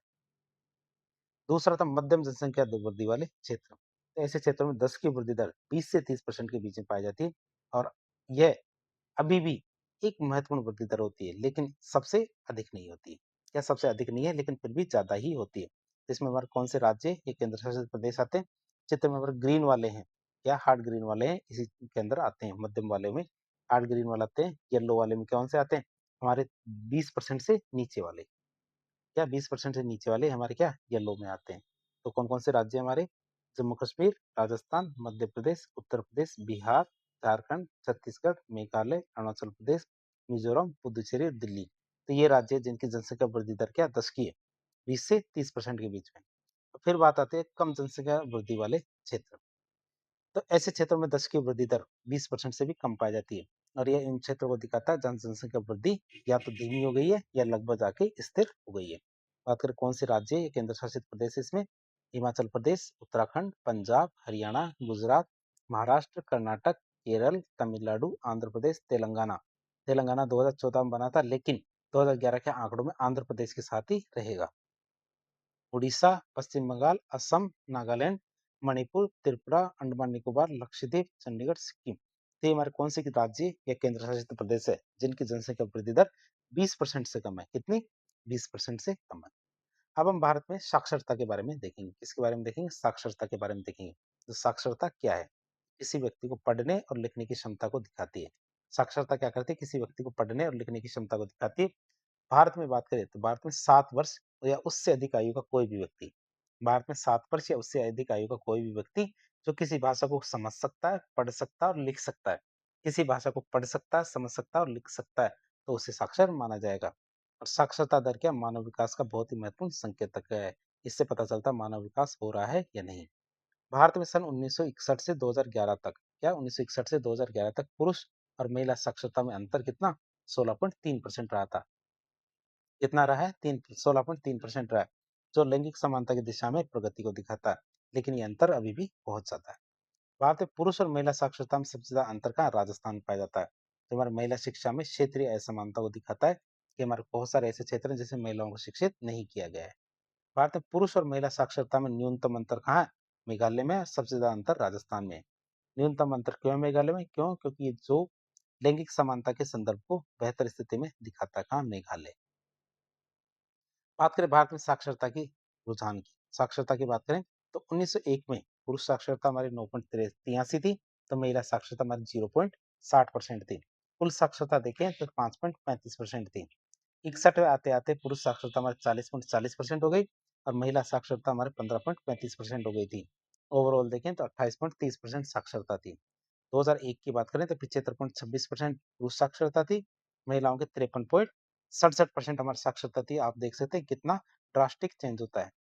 दूसरा था मध्यम जनसंख्या वृद्धि वाले क्षेत्र। तो ऐसे क्षेत्रों में 10 की वृद्धि दर 20 से 30% के बीच में पाई जाती है, और यह अभी भी एक महत्वपूर्ण वृद्धि दर होती है, लेकिन सबसे अधिक नहीं होती है। क्या सबसे अधिक नहीं है, लेकिन फिर भी ज्यादा ही होती है। इसमें हमारे कौन से राज्य ये केंद्र शासित प्रदेश आते हैं? चित्र में हमारे ग्रीन वाले हैं, क्या हार्ड ग्रीन वाले हैं, इसी के अंदर आते हैं। मध्यम वाले में हार्ड ग्रीन वाले आते हैं, येलो वाले में कौन से आते हैं? हमारे 20% से नीचे वाले। क्या 20% से नीचे वाले हमारे क्या येलो में आते हैं। तो कौन कौन से राज्य हमारे? जम्मू कश्मीर, राजस्थान, मध्य प्रदेश, उत्तर प्रदेश, बिहार, झारखंड, छत्तीसगढ़, मेघालय, अरुणाचल प्रदेश, मिजोरम, पुदुचेरी, दिल्ली। तो ये राज्य जिनकी जनसंख्या वृद्धि दर क्या 10 की है, 20 से 30% के बीच में। फिर बात आती है कम जनसंख्या वृद्धि वाले क्षेत्र। तो ऐसे क्षेत्रों में 10 की वृद्धि दर 20% से भी कम पाई जाती है, और यह इन क्षेत्रों को दिखाता है जहाँ जनसंख्या वृद्धि या तो धीमी हो गई है या लगभग जाके स्थिर हो गई है। बात करें कौन से राज्य या केंद्र शासित प्रदेश इसमें? हिमाचल प्रदेश, उत्तराखंड, पंजाब, हरियाणा, गुजरात, महाराष्ट्र, कर्नाटक, केरल, तमिलनाडु, आंध्र प्रदेश, तेलंगाना। तेलंगाना 2014 में बना था, लेकिन 2011 के आंकड़ों में आंध्र प्रदेश के साथ ही रहेगा। उड़ीसा, पश्चिम बंगाल, असम, नागालैंड, मणिपुर, त्रिपुरा, अंडमान निकोबार, लक्षद्वीप, चंडीगढ़, सिक्किम। तो ये हमारे कौन से राज्य या केंद्र शासित प्रदेश है जिनकी जनसंख्या वृद्धि दर 20% से कम है? कितनी? 20% से कम है। अब हम भारत में साक्षरता के बारे में देखेंगे। किसके बारे में देखेंगे? साक्षरता के बारे में देखेंगे। तो साक्षरता क्या है? किसी व्यक्ति को पढ़ने और लिखने की क्षमता को दिखाती है। साक्षरता क्या करती है? किसी व्यक्ति को पढ़ने और लिखने की क्षमता को दिखाती है। भारत में बात करें तो भारत में 7 वर्ष या उससे अधिक आयु का कोई भी व्यक्ति, भारत में 7 वर्ष या उससे अधिक आयु का कोई भी व्यक्ति जो किसी भाषा को समझ सकता है, पढ़ सकता है और लिख सकता है, किसी भाषा को पढ़ सकता है, समझ सकता है और लिख सकता है, तो उसे साक्षर माना जाएगा। और साक्षरता दर क्या? मानव विकास का बहुत ही महत्वपूर्ण संकेतक है। इससे पता चलता है मानव विकास हो रहा है या नहीं। भारत में सन 1961 से 2011 तक, क्या 1961 से 2011 तक पुरुष और महिला साक्षरता में अंतर कितना? 16.3% रहा था। कितना रहा है? 16.3% रहा है, जो लैंगिक समानता की दिशा में प्रगति को दिखाता है, लेकिन ये अंतर अभी भी बहुत ज्यादा है। भारत में पुरुष और महिला साक्षरता में सबसे ज्यादा अंतर कहाँ? राजस्थान में पाया जाता है, जो हमारे महिला शिक्षा में क्षेत्रीय असमानता को दिखाता है कि हमारे बहुत सारे ऐसे क्षेत्र हैं जिसमें महिलाओं को शिक्षित नहीं किया गया है। भारत में पुरुष और महिला साक्षरता में न्यूनतम अंतर कहाँ है? मेघालय में है। सबसे ज्यादा अंतर राजस्थान में है। न्यूनतम अंतर क्यों है मेघालय में? क्यों? क्योंकि ये जो लैंगिक समानता के संदर्भ को बेहतर स्थिति में दिखाता है। कहाँ? मेघालय। बात करें भारत में साक्षरता की रुझान की, साक्षरता की बात करें तो 1901 में पुरुष साक्षरता हमारी 9.83 थी, तो महिला साक्षरता हमारी 0.60% थी। कुल साक्षरता देखें तो 5.35% थी। 61 में आते आते पुरुष साक्षरता हमारी 40.40% हो गई और महिला साक्षरता हमारे 15.35% हो गई थी। ओवरऑल देखें तो 28.30% साक्षरता थी। 2001 की बात करें तो 75.26% पुरुष साक्षरता थी, महिलाओं के 53.67% हमारी साक्षरता थी। आप देख सकते हैं कितना ड्रास्टिक चेंज होता है।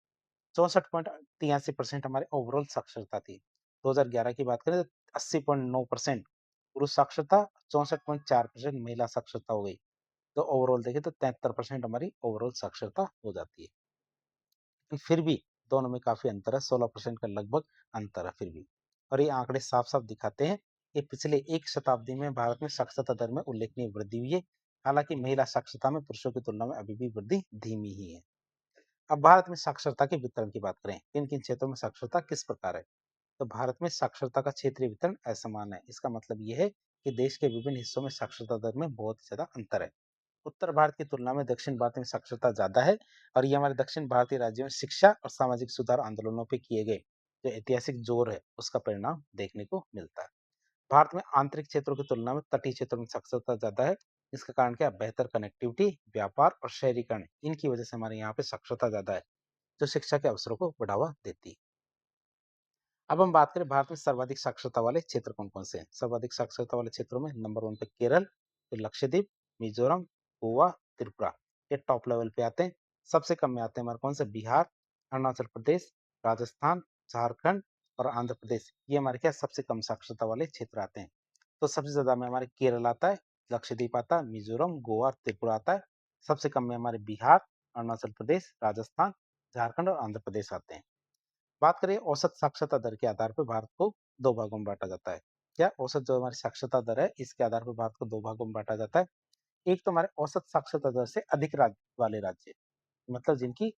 64.83% हमारे ओवरऑल साक्षरता थी। 2011 की बात करें तो 80.9% पुरुष साक्षरता, 64.4% महिला साक्षरता हो गई। तो ओवरऑल देखें तो 73% हमारी ओवरऑल साक्षरता हो जाती है। फिर भी दोनों में काफी अंतर है, 16% का लगभग अंतर है फिर भी। और ये आंकड़े साफ साफ दिखाते हैं कि पिछले एक शताब्दी में भारत में साक्षरता दर में उल्लेखनीय वृद्धि हुई है। हालांकि महिला साक्षरता में पुरुषों की तुलना में अभी भी वृद्धि धीमी ही है। अब भारत में साक्षरता के वितरण की बात करें, किन किन क्षेत्रों में साक्षरता किस प्रकार है? तो भारत में साक्षरता का क्षेत्रीय वितरण असमान है। इसका मतलब यह है कि देश के विभिन्न हिस्सों में साक्षरता दर में बहुत ज्यादा अंतर है। उत्तर भारत की तुलना में दक्षिण भारत में साक्षरता ज्यादा है, और ये हमारे दक्षिण भारतीय राज्यों में शिक्षा और सामाजिक सुधार आंदोलनों पे किए गए जो ऐतिहासिक जोर है उसका परिणाम देखने को मिलता है। भारत में आंतरिक क्षेत्रों की तुलना में तटीय क्षेत्रों में साक्षरता ज्यादा है। इसका कारण क्या? बेहतर कनेक्टिविटी, व्यापार और शहरीकरण, इनकी वजह से हमारे यहाँ पे साक्षरता ज्यादा है, जो शिक्षा के अवसरों को बढ़ावा देती है। अब हम बात करें भारत में सर्वाधिक साक्षरता वाले क्षेत्र कौन कौन से हैं। सर्वाधिक साक्षरता वाले क्षेत्रों में नंबर 1 पे केरल, फिर लक्षद्वीप, मिजोरम, गोवा, त्रिपुरा, ये टॉप लेवल पे आते हैं। सबसे कम में आते हैं हमारे कौन से? बिहार, अरुणाचल प्रदेश, राजस्थान, झारखंड और आंध्र प्रदेश। ये हमारे क्या सबसे कम साक्षरता वाले क्षेत्र आते हैं। तो सबसे ज्यादा में हमारे केरल आता है, लक्षद्वीप आता है, मिजोरम, गोवा और त्रिपुरा आता है। सबसे कम में हमारे बिहार, अरुणाचल प्रदेश, राजस्थान, झारखंड और आंध्र प्रदेश आते हैं। बात करें औसत साक्षरता दर के आधार पर भारत को दो भागों में बांटा जाता है। क्या? औसत जो हमारी साक्षरता दर है इसके आधार पर भारत को दो भागों में बांटा जाता है। एक तो हमारे औसत साक्षरता दर से अधिक राज्य वाले राज्य, मतलब जिनकी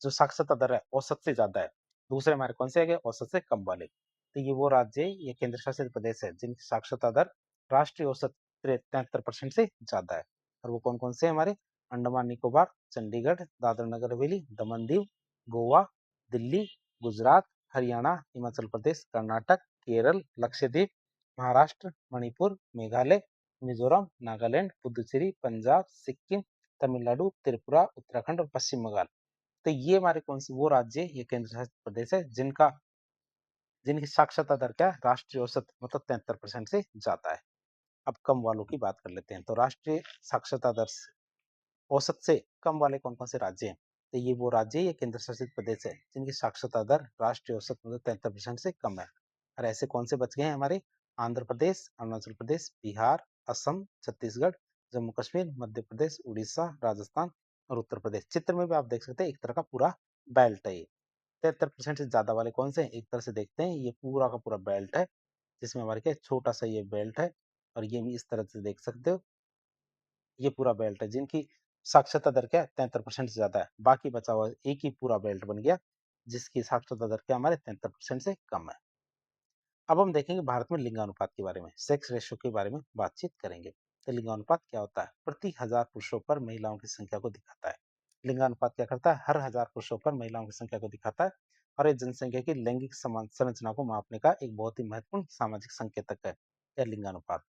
जो साक्षरता दर है औसत से ज्यादा है। दूसरे हमारे कौन से है? औसत से कम वाले। तो ये वो राज्य या केंद्र शासित प्रदेश है जिनकी साक्षरता दर राष्ट्रीय औसत 73% से ज्यादा है। और वो कौन कौन से? हमारे अंडमान निकोबार, चंडीगढ़, दादरा नगर हवेली, दमन दीव, गोवा, दिल्ली, गुजरात, हरियाणा, हिमाचल प्रदेश, कर्नाटक, केरल, लक्षद्वीप, महाराष्ट्र, मणिपुर, मेघालय, मिजोरम, नागालैंड, पुदुचेरी, पंजाब, सिक्किम, तमिलनाडु, त्रिपुरा, उत्तराखंड और पश्चिम बंगाल। तो ये हमारे कौन से वो राज्य या केंद्र शासित प्रदेश है जिनकी साक्षरता दर क्या है? राष्ट्रीय औसत मतलब 73% से ज्यादा है। अब कम वालों की बात कर लेते हैं। तो राष्ट्रीय साक्षरता दर औसत से कम वाले कौन कौन से राज्य हैं? तो ये वो राज्य या केंद्र शासित प्रदेश है जिनकी साक्षरता दर राष्ट्रीय औसत मतलब 73% से कम है। और ऐसे कौन से बच गए हैं हमारे? आंध्र प्रदेश, अरुणाचल प्रदेश, बिहार, असम, छत्तीसगढ़, जम्मू कश्मीर, मध्य प्रदेश, उड़ीसा, राजस्थान और उत्तर प्रदेश। चित्र में भी आप देख सकते हैं एक तरह का पूरा बेल्ट है ये। 73% से ज्यादा वाले कौन से हैं? एक तरह से देखते हैं ये पूरा का पूरा बेल्ट है, जिसमें हमारे क्या छोटा सा ये बेल्ट है, और ये भी इस तरह से देख सकते हो ये पूरा बेल्ट है जिनकी साक्षरता दर क्या है 73% से ज्यादा है। बाकी बचा हुआ एक ही पूरा बेल्ट बन गया जिसकी साक्षरता दर क्या हमारे 73% से कम है। अब हम देखेंगे भारत में लिंगानुपात के बारे में, सेक्स रेशियो के बारे में बातचीत करेंगे। तो लिंगानुपात क्या होता है? प्रति हजार पुरुषों पर महिलाओं की संख्या को दिखाता है। लिंगानुपात क्या करता है? हर हजार पुरुषों पर महिलाओं की संख्या को दिखाता है और ये जनसंख्या की लैंगिक समान संरचना को मापने का एक बहुत ही महत्वपूर्ण सामाजिक संकेतक है यह लिंगानुपात।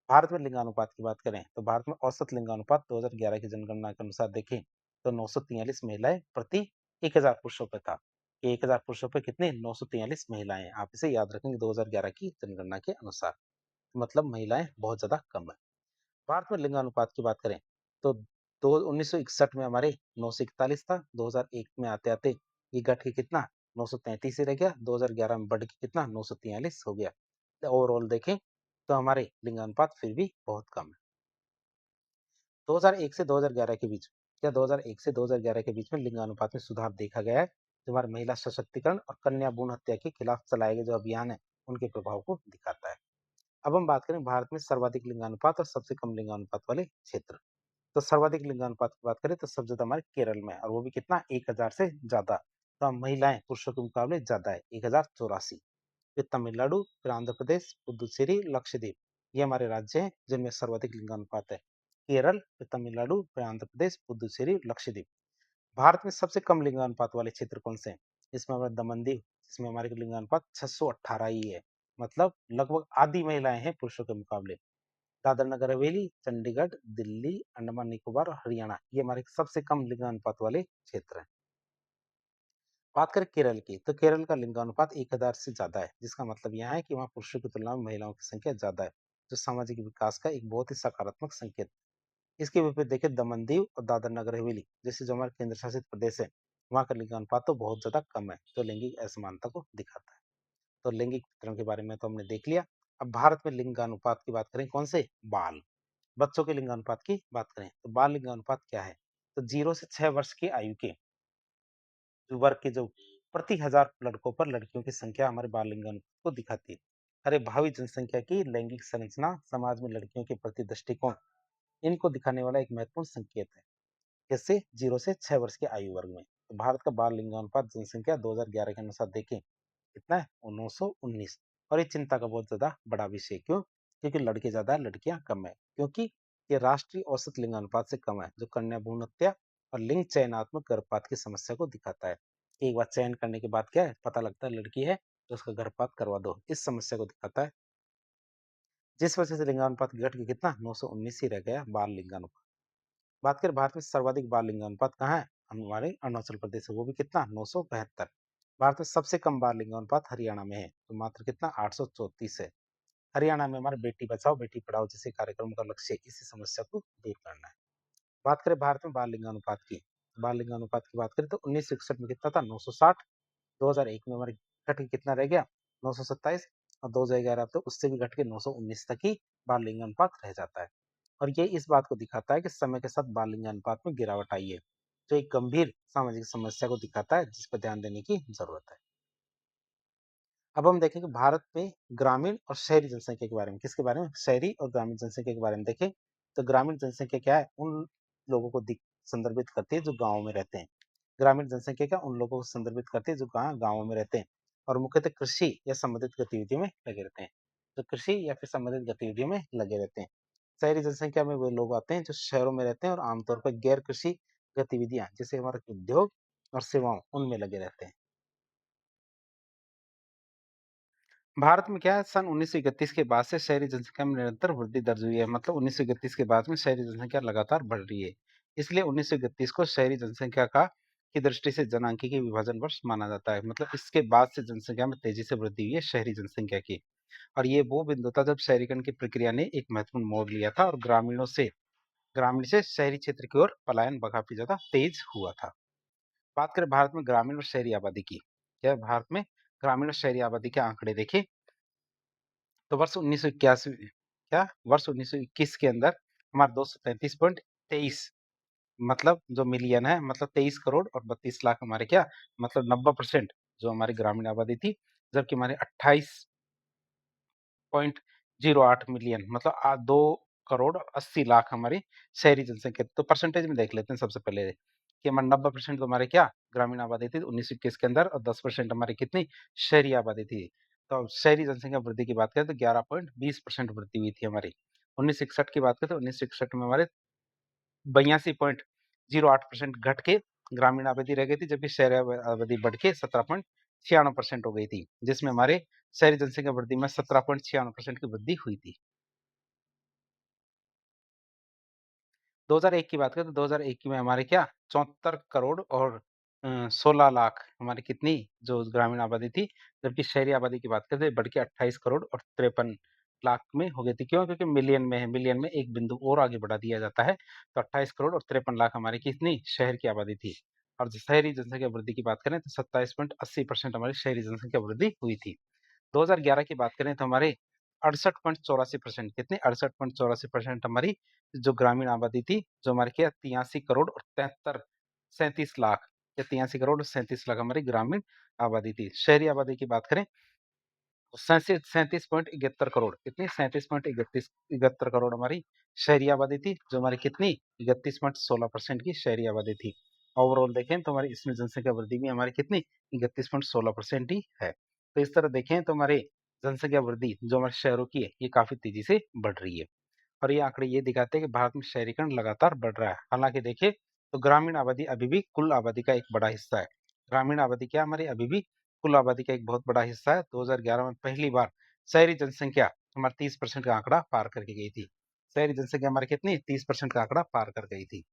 भारत में लिंगानुपात की बात करें तो भारत में औसत लिंगानुपात 2011 की जनगणना के अनुसार देखें तो 943 महिलाएं प्रति 1000 पुरुषों पर था। 1000 पुरुषों पर कितने? 943 महिलाएं हैं। आप इसे याद रखेंगे 2011 की जनगणना के अनुसार। मतलब महिलाएं बहुत ज्यादा कम है। भारत में लिंगानुपात की बात करें तो 1961 में हमारे 941 था। 2001 में आते आते ये घट के कितना 933 ही रह गया। 2011 में बढ़ के कितना 943 हो गया। ओवरऑल देखें तो हमारे लिंगानुपात फिर भी बहुत कम है। 2001 से 2011 के बीच या 2001 से 2011 के बीच में लिंगानुपात में सुधार देखा गया है जो हमारे महिला सशक्तिकरण और कन्या भ्रूण हत्या के खिलाफ चलाए गए जो अभियान है उनके प्रभाव को दिखाता है। अब हम बात करें भारत में सर्वाधिक लिंगानुपात और सबसे कम लिंगानुपात वाले क्षेत्र। तो सर्वाधिक लिंगानुपात की बात करें तो सबसे ज्यादा हमारे केरल में है और वो भी कितना 1000 से ज्यादा। तो हम महिलाएं पुरुषों के मुकाबले ज्यादा है 1084। फिर तमिलनाडु, फिर आंध्र प्रदेश, पुदुचेरी, लक्षद्वीप ये हमारे राज्य हैं जिनमें सर्वाधिक लिंगानुपात है। केरल, फिर तमिलनाडु, फिर आंध्र प्रदेश, पुदुचेरी, लक्षद्वीप। भारत में सबसे कम लिंगानुपात वाले क्षेत्र कौन से हैं? इसमें हमारा दमन दीव जिसमें हमारे लिंगानुपात 618 ही है। मतलब लगभग आधी महिलाएं हैं पुरुषों के मुकाबले। दादर नगर हवेली, चंडीगढ़, दिल्ली, अंडमान निकोबार और हरियाणा ये हमारे सबसे कम लिंगानुपात वाले क्षेत्र हैं। बात करें केरल की तो केरल का लिंगानुपात 1000 से ज्यादा है जिसका मतलब यह है कि वहाँ पुरुषों की तुलना में महिलाओं की संख्या ज्यादा है जो सामाजिक विकास का एक बहुत ही सकारात्मक संकेत। इसके विपरीत देखें दमन दीव और दादर नगर हवेली जैसे जो हमारे केंद्र शासित प्रदेश है वहाँ का लिंगानुपात तो बहुत ज्यादा कम है जो लैंगिक असमानता को दिखाता है। तो लैंगिक वितरण के बारे में तो हमने देख लिया। अब भारत में लिंगानुपात की बात करें कौन से? बाल बच्चों के लिंगानुपात की बात करें तो बाल लिंगानुपात क्या है? तो 0 से 6 वर्ष की आयु के जो वर्ग के जो प्रति हजार लड़कों पर लड़कियों की संख्या हमारे बाल लिंगानुपात को दिखाती है। अरे भावी जनसंख्या की लैंगिक संरचना समाज में लड़कियों के प्रति दृष्टिकोण इनको दिखाने वाला एक महत्वपूर्ण संकेत है। जैसे 0 से 6 वर्ष के आयु वर्ग में तो भारत का बाल लिंगानुपात जनसंख्या 2011 के अनुसार देखें कितना है? 919। और ये चिंता का बहुत ज्यादा बड़ा विषय है। क्यों? क्योंकि लड़के ज्यादा है लड़कियां कम है। क्योंकि ये राष्ट्रीय औसत लिंगानुपात से कम है जो कन्या भ्रूण हत्या और लिंग चयनात्मक गर्भपात की समस्या को दिखाता है। एक बार चयन करने के बाद क्या है पता लगता है लड़की है तो उसका गर्भपात करवा दो, इस समस्या को दिखाता है। जिस वजह से लिंगानुपात घट के कितना 919 ही रह गया बाल लिंगानुपात। बात करें भारत में सर्वाधिक बाल लिंगानुपात कहाँ है? हमारे अरुणाचल प्रदेश है वो भी कितना 972। भारत में सबसे कम बाल लिंगानुपात हरियाणा में है तो मात्र कितना 834 है। हरियाणा में हमारे बेटी बचाओ बेटी पढ़ाओ जैसे कार्यक्रम का लक्ष्य इसी समस्या को दूर करना है। बात करें भारत में बाल लिंगानुपात की, बाल लिंगानुपात की बात करें तो 1961 में कितना था 960। 2001 में हमारे घट के कितना रह गया 927 और 2011 तो उससे भी घट के 919 तक ही बाल लिंगानुपात रह जाता है। और ये इस बात को दिखाता है कि समय के साथ बाल लिंगानुपात में गिरावट आई है जो एक गंभीर सामाजिक समस्या को दिखाता है जिस पर ध्यान देने की जरूरत है। अब हम देखेंगे भारत में ग्रामीण और शहरी जनसंख्या के बारे में, किसके बारे में? शहरी और ग्रामीण जनसंख्या के बारे में देखें तो ग्रामीण जनसंख्या क्या है? उन लोगों को संदर्भित करती है जो गाँव में रहते हैं। ग्रामीण जनसंख्या क्या उन लोगों को संदर्भित करती है जो गाँव में रहते हैं और मुख्यतः कृषि या संबंधित गतिविधियों में लगे रहते हैं। तो कृषि या फिर संबंधित गतिविधियों में लगे रहते हैं। शहरी जनसंख्या में वो लोग आते हैं जो शहरों में रहते हैं और आमतौर पर गैर कृषि गतिविधियां जैसे हमारे उद्योग और सेवाओं उनमें लगे रहते हैं। भारत में क्या है सन 1931 के बाद से शहरी जनसंख्या में निरंतर वृद्धि दर्ज हुई है। मतलब 1931 के बाद में शहरी जनसंख्या लगातार बढ़ रही है। इसलिए 1931 को शहरी जनसंख्या का की दृष्टि से जनांकीय विभाजन वर्ष माना जाता है। मतलब इसके बाद से जनसंख्या में तेजी से वृद्धि हुई है शहरी जनसंख्या की। और ये वो बिंदु था जब शहरीकरण की प्रक्रिया ने एक महत्वपूर्ण मोड़ लिया था और ग्रामीण से शहरी क्षेत्र की ओर पलायन काफी ज्यादा तेज हुआ था। बात करें भारत में ग्रामीण और शहरी आबादी की, क्या भारत में ग्रामीण और शहरी आबादी के आंकड़े देखें तो वर्ष 1921 के अंदर हमारा 233.23 मतलब जो मिलियन है मतलब 23 करोड़ और 32 लाख हमारे क्या मतलब 90% जो हमारी ग्रामीण आबादी थी। जबकि हमारे 28.08 मिलियन मतलब 2 करोड़ 80 लाख हमारी शहरी जनसंख्या। तो परसेंटेज में देख लेते हैं सबसे पहले कि हमारे 90% तो हमारे क्या ग्रामीण आबादी थी 1921 के अंदर और 10% हमारी कितनी शहरी आबादी थी। तो अब शहरी जनसंख्या वृद्धि की बात करें तो 11.20% वृद्धि हुई थी हमारी। 1961 की बात करें तो 1961 में हमारे 82.08% घट के ग्रामीण आबादी रह गई थी, जबकि शहरी आबादी बढ़ के 17.96% हो गई थी, जिसमें हमारे शहरी जनसंख्या वृद्धि में 17.96% की वृद्धि हुई थी। 2001 की बात करें तो 2001 में हमारे क्या 74 करोड़ और 16 लाख हमारी कितनी जो ग्रामीण आबादी थी, जबकि शहरी आबादी की बात करें तो बढ़ के 28 करोड़ और 53 लाख में हो गई थी। क्यों? क्योंकि मिलियन में है, मिलियन में एक बिंदु और आगे बढ़ा दिया जाता है, तो 28 करोड़ और 53 लाख हमारी कितनी शहर की आबादी थी। और जो शहरी जनसंख्या वृद्धि की बात करें तो 27.80% हमारी शहरी जनसंख्या वृद्धि हुई थी। 2011 की बात करें तो हमारे 68.84% कितने 68.84% हमारी जो ग्रामीण आबादी थी, जो हमारे क्या 83 करोड़ और 37 लाख या 83 करोड़ और 37 लाख हमारी ग्रामीण आबादी थी। शहरी आबादी की बात करें तो 37.71 करोड़ कितनी 37.31 करोड़ हमारी शहरी आबादी थी, जो हमारी कितनी 31.16% की शहरी आबादी थी। ओवरऑल देखें तो हमारी इसमें जनसंख्या वृद्धि भी हमारी कितनी 31.16% ही है। तो इस तरह देखें तो हमारे जनसंख्या वृद्धि जो हमारे शहरों की है, ये काफी तेजी से बढ़ रही है। और ये आंकड़े ये दिखाते हैं कि भारत में शहरीकरण लगातार बढ़ रहा है। हालांकि देखिए तो ग्रामीण आबादी अभी भी कुल आबादी का एक बड़ा हिस्सा है। ग्रामीण आबादी क्या हमारी अभी भी कुल आबादी का एक बहुत बड़ा हिस्सा है। 2011 में पहली बार शहरी जनसंख्या हमारे 30% का आंकड़ा पार करके गई थी। शहरी जनसंख्या हमारी कितनी 30% का आंकड़ा पार कर गई थी।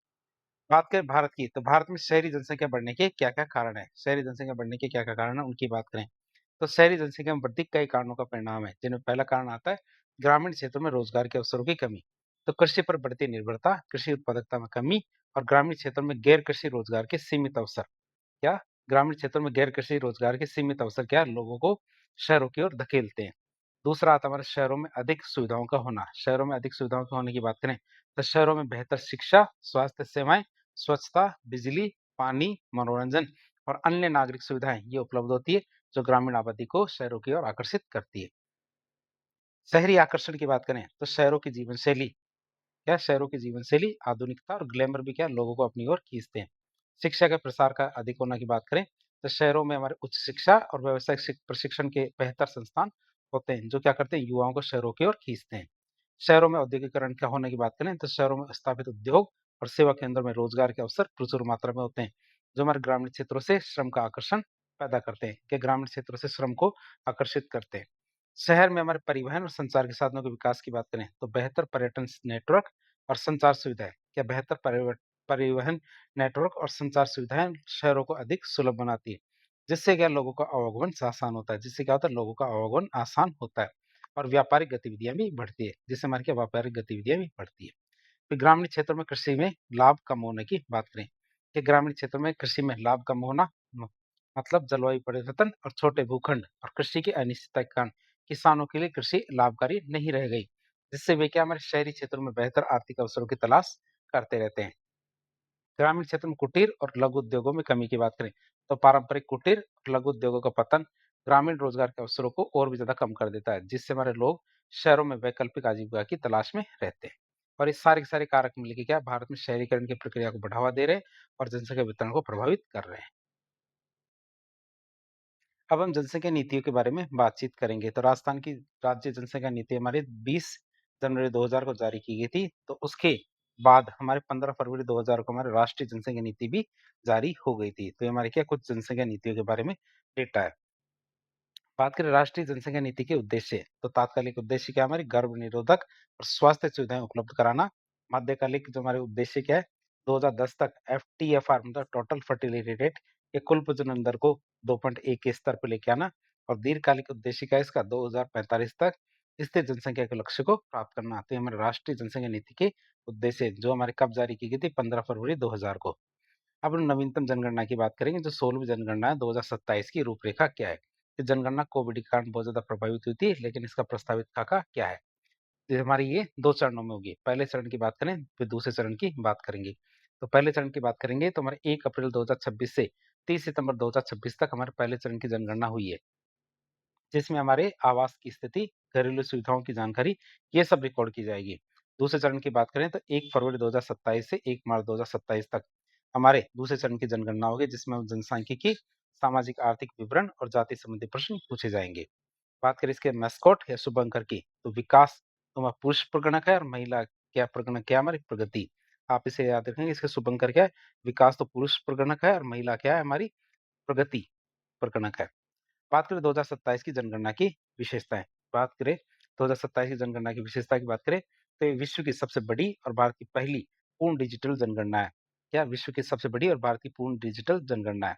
बात करें भारत की तो भारत में शहरी जनसंख्या बढ़ने के क्या क्या कारण है, शहरी जनसंख्या बढ़ने के क्या क्या कारण है उनकी बात करें तो शहरी जनसंख्या में वृद्धि कई कारणों का परिणाम है, जिनमें पहला कारण आता है ग्रामीण क्षेत्रों में रोजगार के अवसरों की कमी। तो कृषि पर बढ़ती निर्भरता, कृषि उत्पादकता में कमी और ग्रामीण क्षेत्रों में गैर कृषि रोजगार के सीमित अवसर। क्या ग्रामीण क्षेत्रों में गैर कृषि रोजगार के सीमित अवसर क्या लोगों को शहरों की ओर धकेलते हैं। दूसरा आता है हमारे शहरों में अधिक सुविधाओं का होना। शहरों में अधिक सुविधाओं के होने की बात करें तो शहरों में बेहतर शिक्षा, स्वास्थ्य सेवाएं, स्वच्छता, बिजली, पानी, मनोरंजन और अन्य नागरिक सुविधाएं ये उपलब्ध होती है, जो ग्रामीण आबादी को शहरों की ओर आकर्षित करती है। शहरी आकर्षण की बात करें तो शहरों की जीवन शैली क्या शहरों की जीवन शैली आधुनिकता और ग्लैमर भी क्या लोगों को अपनी ओर खींचते हैं। शिक्षा के प्रसार का अधिक होना की बात करें तो शहरों में हमारे उच्च शिक्षा और व्यावसायिक प्रशिक्षण के बेहतर संस्थान होते हैं, जो क्या करते हैं युवाओं को शहरों की ओर खींचते हैं। शहरों में औद्योगिकरण का होने की बात करें तो शहरों में स्थापित उद्योग और सेवा केंद्रों में रोजगार के अवसर प्रचुर मात्रा में होते हैं, जो हमारे ग्रामीण क्षेत्रों से श्रम का आकर्षण पैदा करते हैं, कि ग्रामीण क्षेत्रों से श्रम को आकर्षित करते हैं। शहर में हमारे परिवहन और संचार के साधनों के विकास की बात करें तो बेहतर पर्यटन नेटवर्क और संचार सुविधाएं क्या बेहतर परिवहन नेटवर्क और संचार सुविधाएं शहरों को अधिक सुलभ बनाती है, जिससे क्या लोगों का आवागमन आसान होता है, जिससे क्या होता है लोगों का आवागमन आसान होता है और व्यापारिक गतिविधियां भी बढ़ती है, जिससे हमारी क्या व्यापारिक गतिविधियां भी बढ़ती है। फिर ग्रामीण क्षेत्रों में कृषि में लाभ कम होने की बात करें कि ग्रामीण क्षेत्रों में कृषि में लाभ कम होना मतलब जलवायु परिवर्तन और छोटे भूखंड और कृषि की अनिश्चितता के कारण किसानों के लिए कृषि लाभकारी नहीं रह गई, जिससे वे क्या हमारे शहरी क्षेत्रों में बेहतर आर्थिक अवसरों की तलाश करते रहते हैं। ग्रामीण क्षेत्र में कुटीर और लघु उद्योगों में कमी की बात करें तो पारंपरिक कुटीर और लघु उद्योगों का पतन ग्रामीण रोजगार के अवसरों को और भी ज्यादा कम कर देता है, जिससे हमारे लोग शहरों में वैकल्पिक आजीविका की तलाश में रहते हैं। और इस सारे के सारे कारक मिलकर क्या भारत में शहरीकरण की प्रक्रिया को बढ़ावा दे रहे हैं और जनसंख्या वितरण को प्रभावित कर रहे हैं। अब हम जनसंख्या नीतियों के बारे में बातचीत करेंगे। तो राजस्थान की राज्य जनसंख्या नीति हमारी 20 जनवरी 2000 को जारी की गई थी। तो उसके बाद हमारे 15 फरवरी 2000 को हमारे राष्ट्रीय जनसंख्या नीति भी जारी हो गई थी। तो ये हमारे क्या कुछ जनसंख्या नीतियों के बारे में डेटा है। बात करें राष्ट्रीय जनसंख्या नीति के उद्देश्य, तो तात्कालिक उद्देश्य क्या है हमारी गर्भ निरोधक और स्वास्थ्य सुविधाएं उपलब्ध कराना। मध्यकालिक जो हमारे उद्देश्य क्या है 2010 तक एफटीएफआर मतलब टोटल फर्टिलिटी रेट या कुल प्रजनन दर को 2.1 के स्तर पर लेके आना। और दीर्घकालिक उद्देश्य क्या है इसका 2045 तक स्थिर जनसंख्या के लक्ष्य को प्राप्त करना। तो ये हमारे राष्ट्रीय जनसंख्या नीति के उद्देश्य जो हमारे कब जारी की गई थी 15 फरवरी 2000 को। अब हम नवीनतम जनगणना की बात करेंगे जो 16वीं जनगणना है 2027 की रूपरेखा क्या है। ये जनगणना कोविड के कारण बहुत ज्यादा प्रभावित हुई थी, लेकिन इसका प्रस्तावित खाका क्या है। तो हमारी ये 2 चरणों में होगी। पहले चरण की बात करें फिर दूसरे चरण की बात करेंगे। तो पहले चरण की बात करेंगे तो हमारे 1 अप्रैल 2026 से 30 सितंबर 2026 तक हमारे पहले चरण की जनगणना हुई है, जिसमें हमारे आवास की स्थिति, घरेलू सुविधाओं की जानकारी ये सब रिकॉर्ड की जाएगी। दूसरे चरण की बात करें तो 1 फरवरी 2027 से 1 मार्च 2027 तक हमारे दूसरे चरण की जनगणना होगी, जिसमें जनसांख्यिकी, सामाजिक आर्थिक विवरण और जाति संबंधी प्रश्न पूछे जाएंगे। बात करें इसके मैस्कॉट या शुभंकर की, तो विकास तो हमारा पुरुष प्रगणक है और महिला क्या प्रगणक क्या हमारी प्रगति। आप इसे याद रखेंगे, इसके शुभंकर क्या है, विकास तो पुरुष प्रगणक है और महिला क्या है हमारी प्रगति प्रगणक है। बात करें 2027 की जनगणना की विशेषताएं, बात करें 2027 की जनगणना की विशेषता की बात करें तो ये विश्व की सबसे बड़ी और भारत की पहली पूर्ण डिजिटल जनगणना है। क्या विश्व की सबसे बड़ी और भारत की पूर्ण डिजिटल जनगणना है।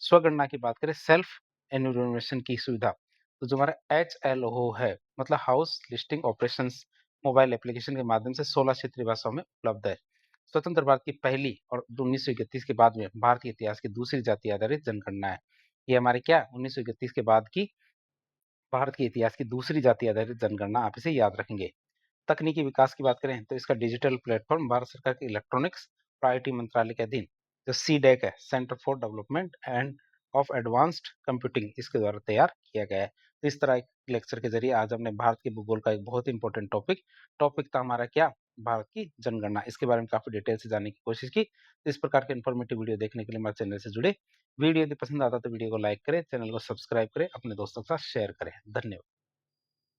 स्वगणना की बात करें, सेल्फ एन्यूमरेशन की सुविधा, तो जो हमारा HLO है, मतलब house listing operations, mobile application के माध्यम से 16 क्षेत्रीय भाषाओं में उपलब्ध है। स्वतंत्र भारत की पहली और 1931 के बाद में भारतीय इतिहास की दूसरी जाति आधारित जनगणना है। ये हमारे क्या 1931 के बाद की भारत के इतिहास की दूसरी जाति आधारित जनगणना, आप इसे याद रखेंगे। तकनीकी विकास की बात करें तो इसका डिजिटल प्लेटफॉर्म भारत सरकार के इलेक्ट्रॉनिक्स और आईटी मंत्रालय के अधीन जो सीडेक है, centre for development end of advanced computing, इसके द्वारा तैयार किया गया है। तो इस तरह एक लेक्चर के जरिए आज हमने भारत के भूगोल का एक बहुत इंपॉर्टेंट टॉपिक था हमारा क्या, भारत की जनगणना, इसके बारे में काफी डिटेल से जानने की कोशिश की। तो इस प्रकार के इन्फॉर्मेटिव वीडियो देखने के लिए हमारे चैनल से जुड़े। वीडियो यदि पसंद आता तो वीडियो को लाइक करें, चैनल को सब्सक्राइब करें, अपने दोस्तों के साथ शेयर करें। धन्यवाद।